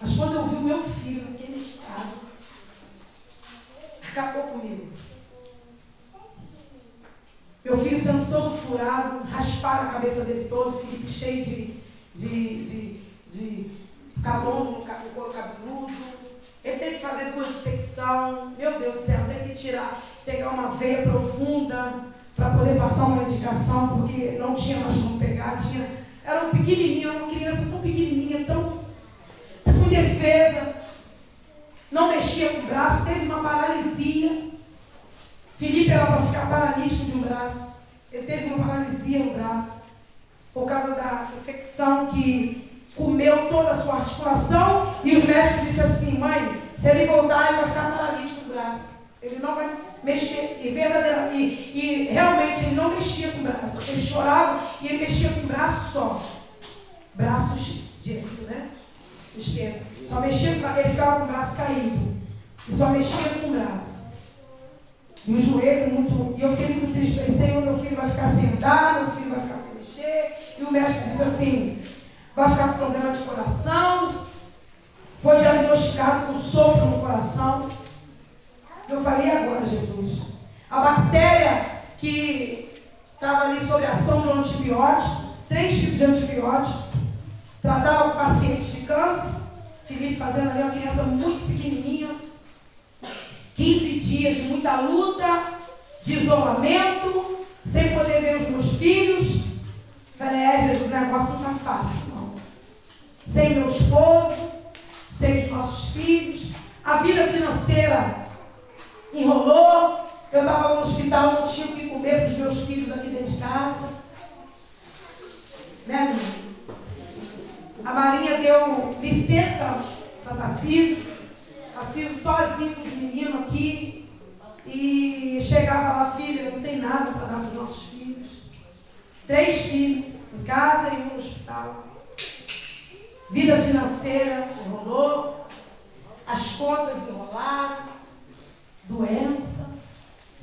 Mas quando eu vi o meu filho naquele estado, acabou comigo. Meu filho sendo todo furado, rasparam a cabeça dele todo, Felipe cheio de calombo no couro cabeludo. Ele teve que fazer 2 dissecção. Meu Deus do céu, teve que pegar uma veia profunda para poder passar uma medicação, porque não tinha mais como pegar. Era um pequenininho, uma criança tão pequenininha, tão indefesa. Não mexia com o braço, teve uma paralisia. Felipe era para ficar paralítico de um braço. Ele teve uma paralisia no braço, por causa da infecção que comeu toda a sua articulação. E os médicos disseram assim, mãe, se ele voltar, ele vai ficar paralítico no braço. Ele não vai mexer. E realmente ele não mexia com o braço. Ele chorava e ele mexia com o braço só. Braço direito, esquerdo. Só mexia, ele ficava com o braço caído. E só mexia com o braço. E o joelho muito. E eu fiquei muito triste. Pensei, meu filho vai ficar sem andar, meu filho vai ficar sem mexer. E o médico disse assim, vai ficar com problema de coração. Foi diagnosticado com sopro no coração. Eu falei, e agora, Jesus? A bactéria que estava ali sob a ação do antibiótico, 3 tipos de antibiótico, tratava o paciente de câncer. Felipe fazendo ali uma criança muito pequenininha. 15 dias de muita luta, de isolamento, sem poder ver os meus filhos. Falei, Jesus, o negócio não é fácil, não. Sem meu esposo, sem os nossos filhos. A vida financeira enrolou. Eu estava no hospital, não tinha o que comer para os meus filhos aqui dentro de casa. Menina? A Marinha deu licença para Tarcísio sozinho com os meninos aqui. E chegava lá, filha, não tem nada para dar para os nossos filhos. 3 filhos em casa e 1 no hospital. Vida financeira enrolou. As contas enrolaram. Doença,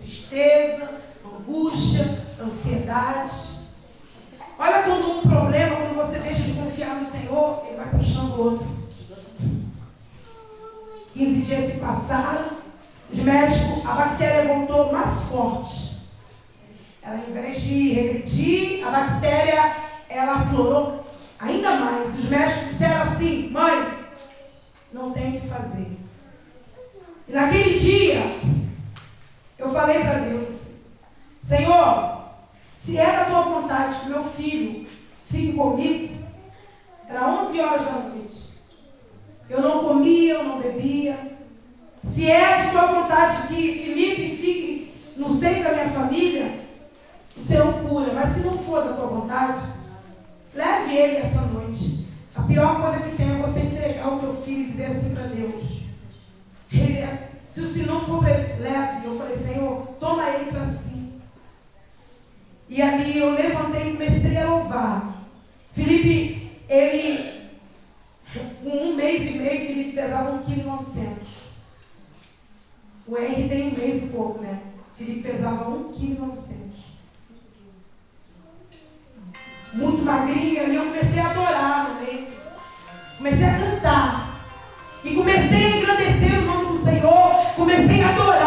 tristeza, angústia, ansiedade. Olha quando um problema, quando você deixa de confiar no Senhor, ele vai puxando outro. 15 dias se passaram, os médicos, a bactéria voltou mais forte. Ela, ao invés de regredir, a bactéria, ela aflorou ainda mais. Os médicos disseram assim, mãe, não tem o que fazer. E naquele dia, eu falei para Deus, Senhor, se é da tua vontade que meu filho fique comigo, era 11 horas da noite. Eu não comia, eu não bebia. Se é de tua vontade que Felipe fique no seio da minha família, o Senhor cura. Mas se não for da tua vontade, leve ele essa noite. A pior coisa que tem é você entregar o teu filho e dizer assim para Deus. Se não for leve, eu falei, Senhor, toma ele para si. E ali eu levantei e comecei a louvar. Felipe, ele, com 1 mês e meio, Felipe pesava 1,9 kg. O R tem 1 mês e pouco, né? Felipe pesava 1,9 kg. Muito magrinho, ali eu comecei a adorar, né? Comecei a cantar. E comecei a engrandecer o nome do Senhor. Comecei a adorar.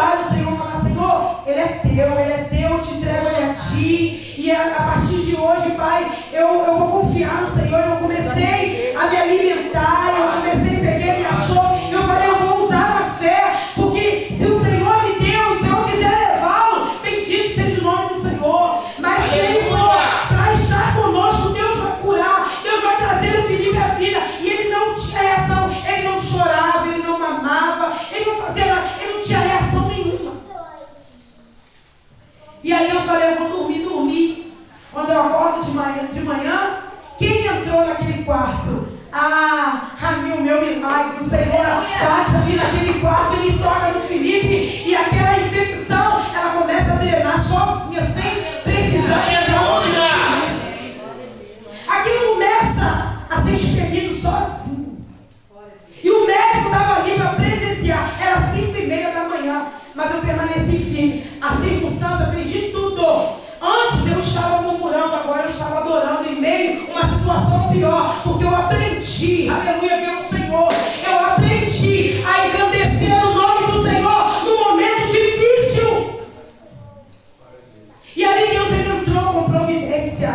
eu vou confiar no Senhor. Eu comecei a me alimentar, eu comecei a pegar minha sopa. Eu falei, eu vou usar a fé, porque se o Senhor me deu, se eu quiser levá-lo, bendito seja o nome do Senhor. Mas se ele for para estar conosco, Deus vai curar, Deus vai trazer o Felipe à vida. E ele não tinha reação, ele não chorava, ele não mamava, ele não fazia nada, ele não tinha reação nenhuma. E aí eu falei, eu vou dormir. Quando eu acordo de manhã, quem entrou naquele quarto? Meu milagre, o Senhor bate ali naquele quarto, ele toca no Felipe, e aquela infecção, ela começa a drenar sozinha, sem precisar entrar no Felipe. Aquilo começa a ser expelido sozinho. E o médico estava ali para presenciar, era 5:30 da manhã, mas eu permaneci firme. A circunstância fez de tudo. Antes eu estava murmurando, agora eu estava adorando em meio a uma situação pior, porque eu aprendi, aleluia, ver o Senhor. Eu aprendi a engrandecer o nome do Senhor no momento difícil. E ali Deus entrou com providência.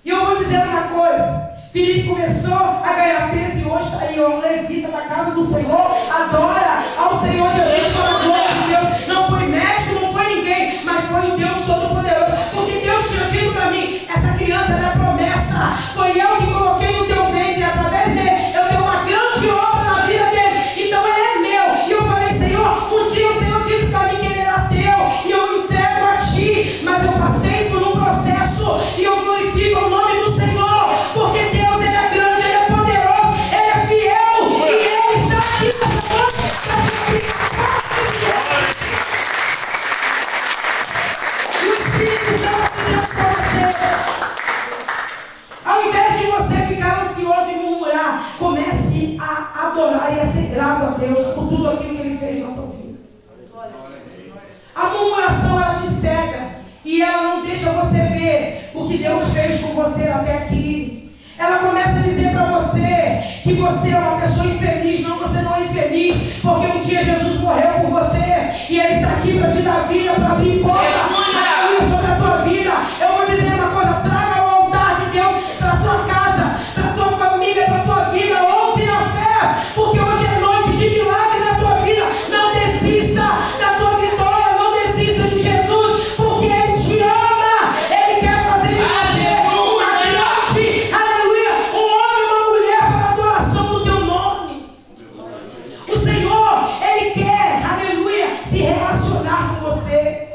E eu vou dizer uma coisa: Felipe começou a ganhar peso e hoje está aí, um levita da casa do Senhor, adora ao Senhor Jesus para a glória de Deus. Não foi médico, não foi ninguém, mas foi o Deus Todo-Poderoso. Porque Deus tinha dito para mim, essa criança é promessa. Foi eu que coloquei no teu ventre, através dele eu tenho uma grande obra na vida dele. Então ele é meu. E eu falei, Senhor, um dia o Senhor disse para mim que ele era teu, e eu entrego a ti. Mas eu passei por um processo, e eu glorifico o nome do Senhor, porque Deus, ele é grande, ele é poderoso, ele é fiel, e ele está aqui nessa noite para te abençoar. E o Espírito está dizendo para você, ao invés de você ficar ansioso e murmurar, comece a adorar e a ser grato a Deus por tudo aquilo que ele fez na tua vida. A murmuração, ela te cega, e ela não deixa você ver o que Deus fez com você até aqui. Ela começa a dizer para você que você é uma pessoa infeliz. Não, você não é infeliz, porque um dia Jesus morreu por você, e ele está aqui para te dar vida, para abrir porta, aleluia, sobre a tua vida. Eu vou dizer uma coisa: traga o altar de Deus para a tua casa, para a tua família, para a tua vida. Ouve na fé, porque hoje é noite de milagre na tua vida. Não desista da tua vitória, não desista de Jesus, porque ele te ama, ele quer fazer de você uma grande, aleluia, um homem e uma mulher para a adoração do teu nome. O Senhor, ele quer, aleluia, se relacionar com você.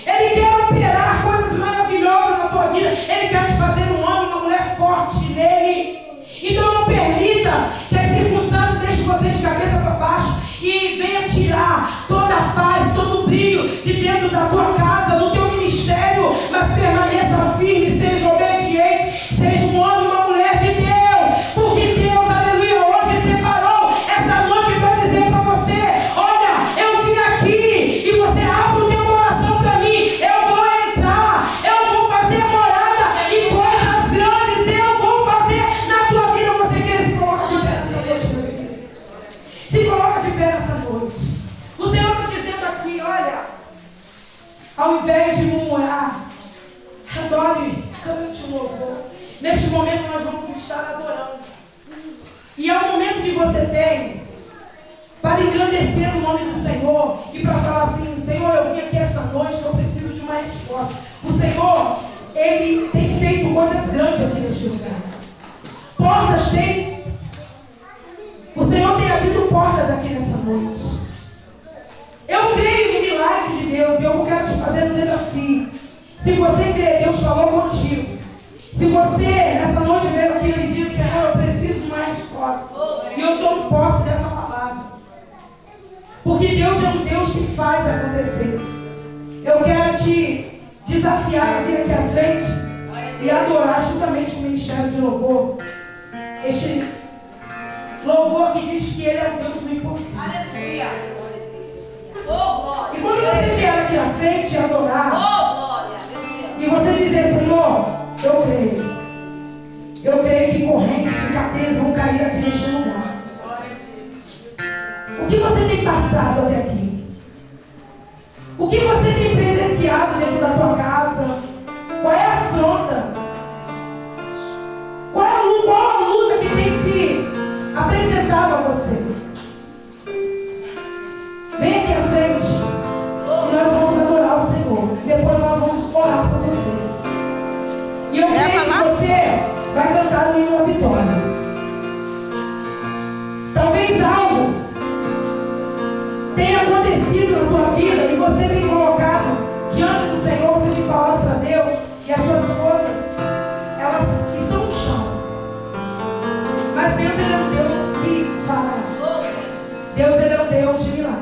Ele quer operar coisas maravilhosas na tua vida. Ele quer te fazer um homem e uma mulher forte nele. Então não permita que as circunstâncias deixem você de cabeça para baixo e venha tirar toda a paz, todo o brilho de dentro da tua casa, do teu ministério. Mas permaneça firme, seja obediente, seja um homem e uma mulher de Deus, porque Deus, aleluia, hoje separou essa noite para dizer para você: olha, eu vim aqui e você abre o teu coração para mim, eu vou entrar, eu vou fazer morada e coisas grandes eu vou fazer na tua vida. Você quer se colocar de pé nessa noite, meu querido? Se coloca de pé nessa noite. O Senhor está dizendo aqui, olha, ao invés de murmurar, adore, cante um louvor. Neste momento nós vamos estar adorando. E é o momento que você tem para engrandecer o nome do Senhor e para falar assim: Senhor, eu vim aqui essa noite que eu preciso de uma resposta. O Senhor, ele tem feito coisas grandes aqui neste lugar. Portas tem. O Senhor tem abrido portas aqui nessa noite. Eu creio no milagre de Deus, e eu quero te fazer um desafio. Se você crê, Deus falou contigo. Se você, nessa noite, veio aqui e diz: Senhor, eu preciso de uma resposta, e eu tomo posse dessa palavra, porque Deus é um Deus que faz acontecer. Eu quero te desafiar a vir aqui à frente e adorar juntamente com o Ministério de Louvor. Este louvor que diz que Ele é o Deus do impossível. Aleluia. E quando você vier aqui à frente e adorar, e você dizer: Senhor, eu creio que correntes e cadeias vão cair aqui neste lugar. O que você tem passado até aqui? O que você tem presenciado dentro da tua casa? Qual é a afronta? tem acontecido na tua vida e você tem colocado diante do Senhor, você tem falado para Deus e as suas forças, elas estão no chão. Mas Deus, Ele é um Deus que fala. Deus, Ele é um Deus de milagre.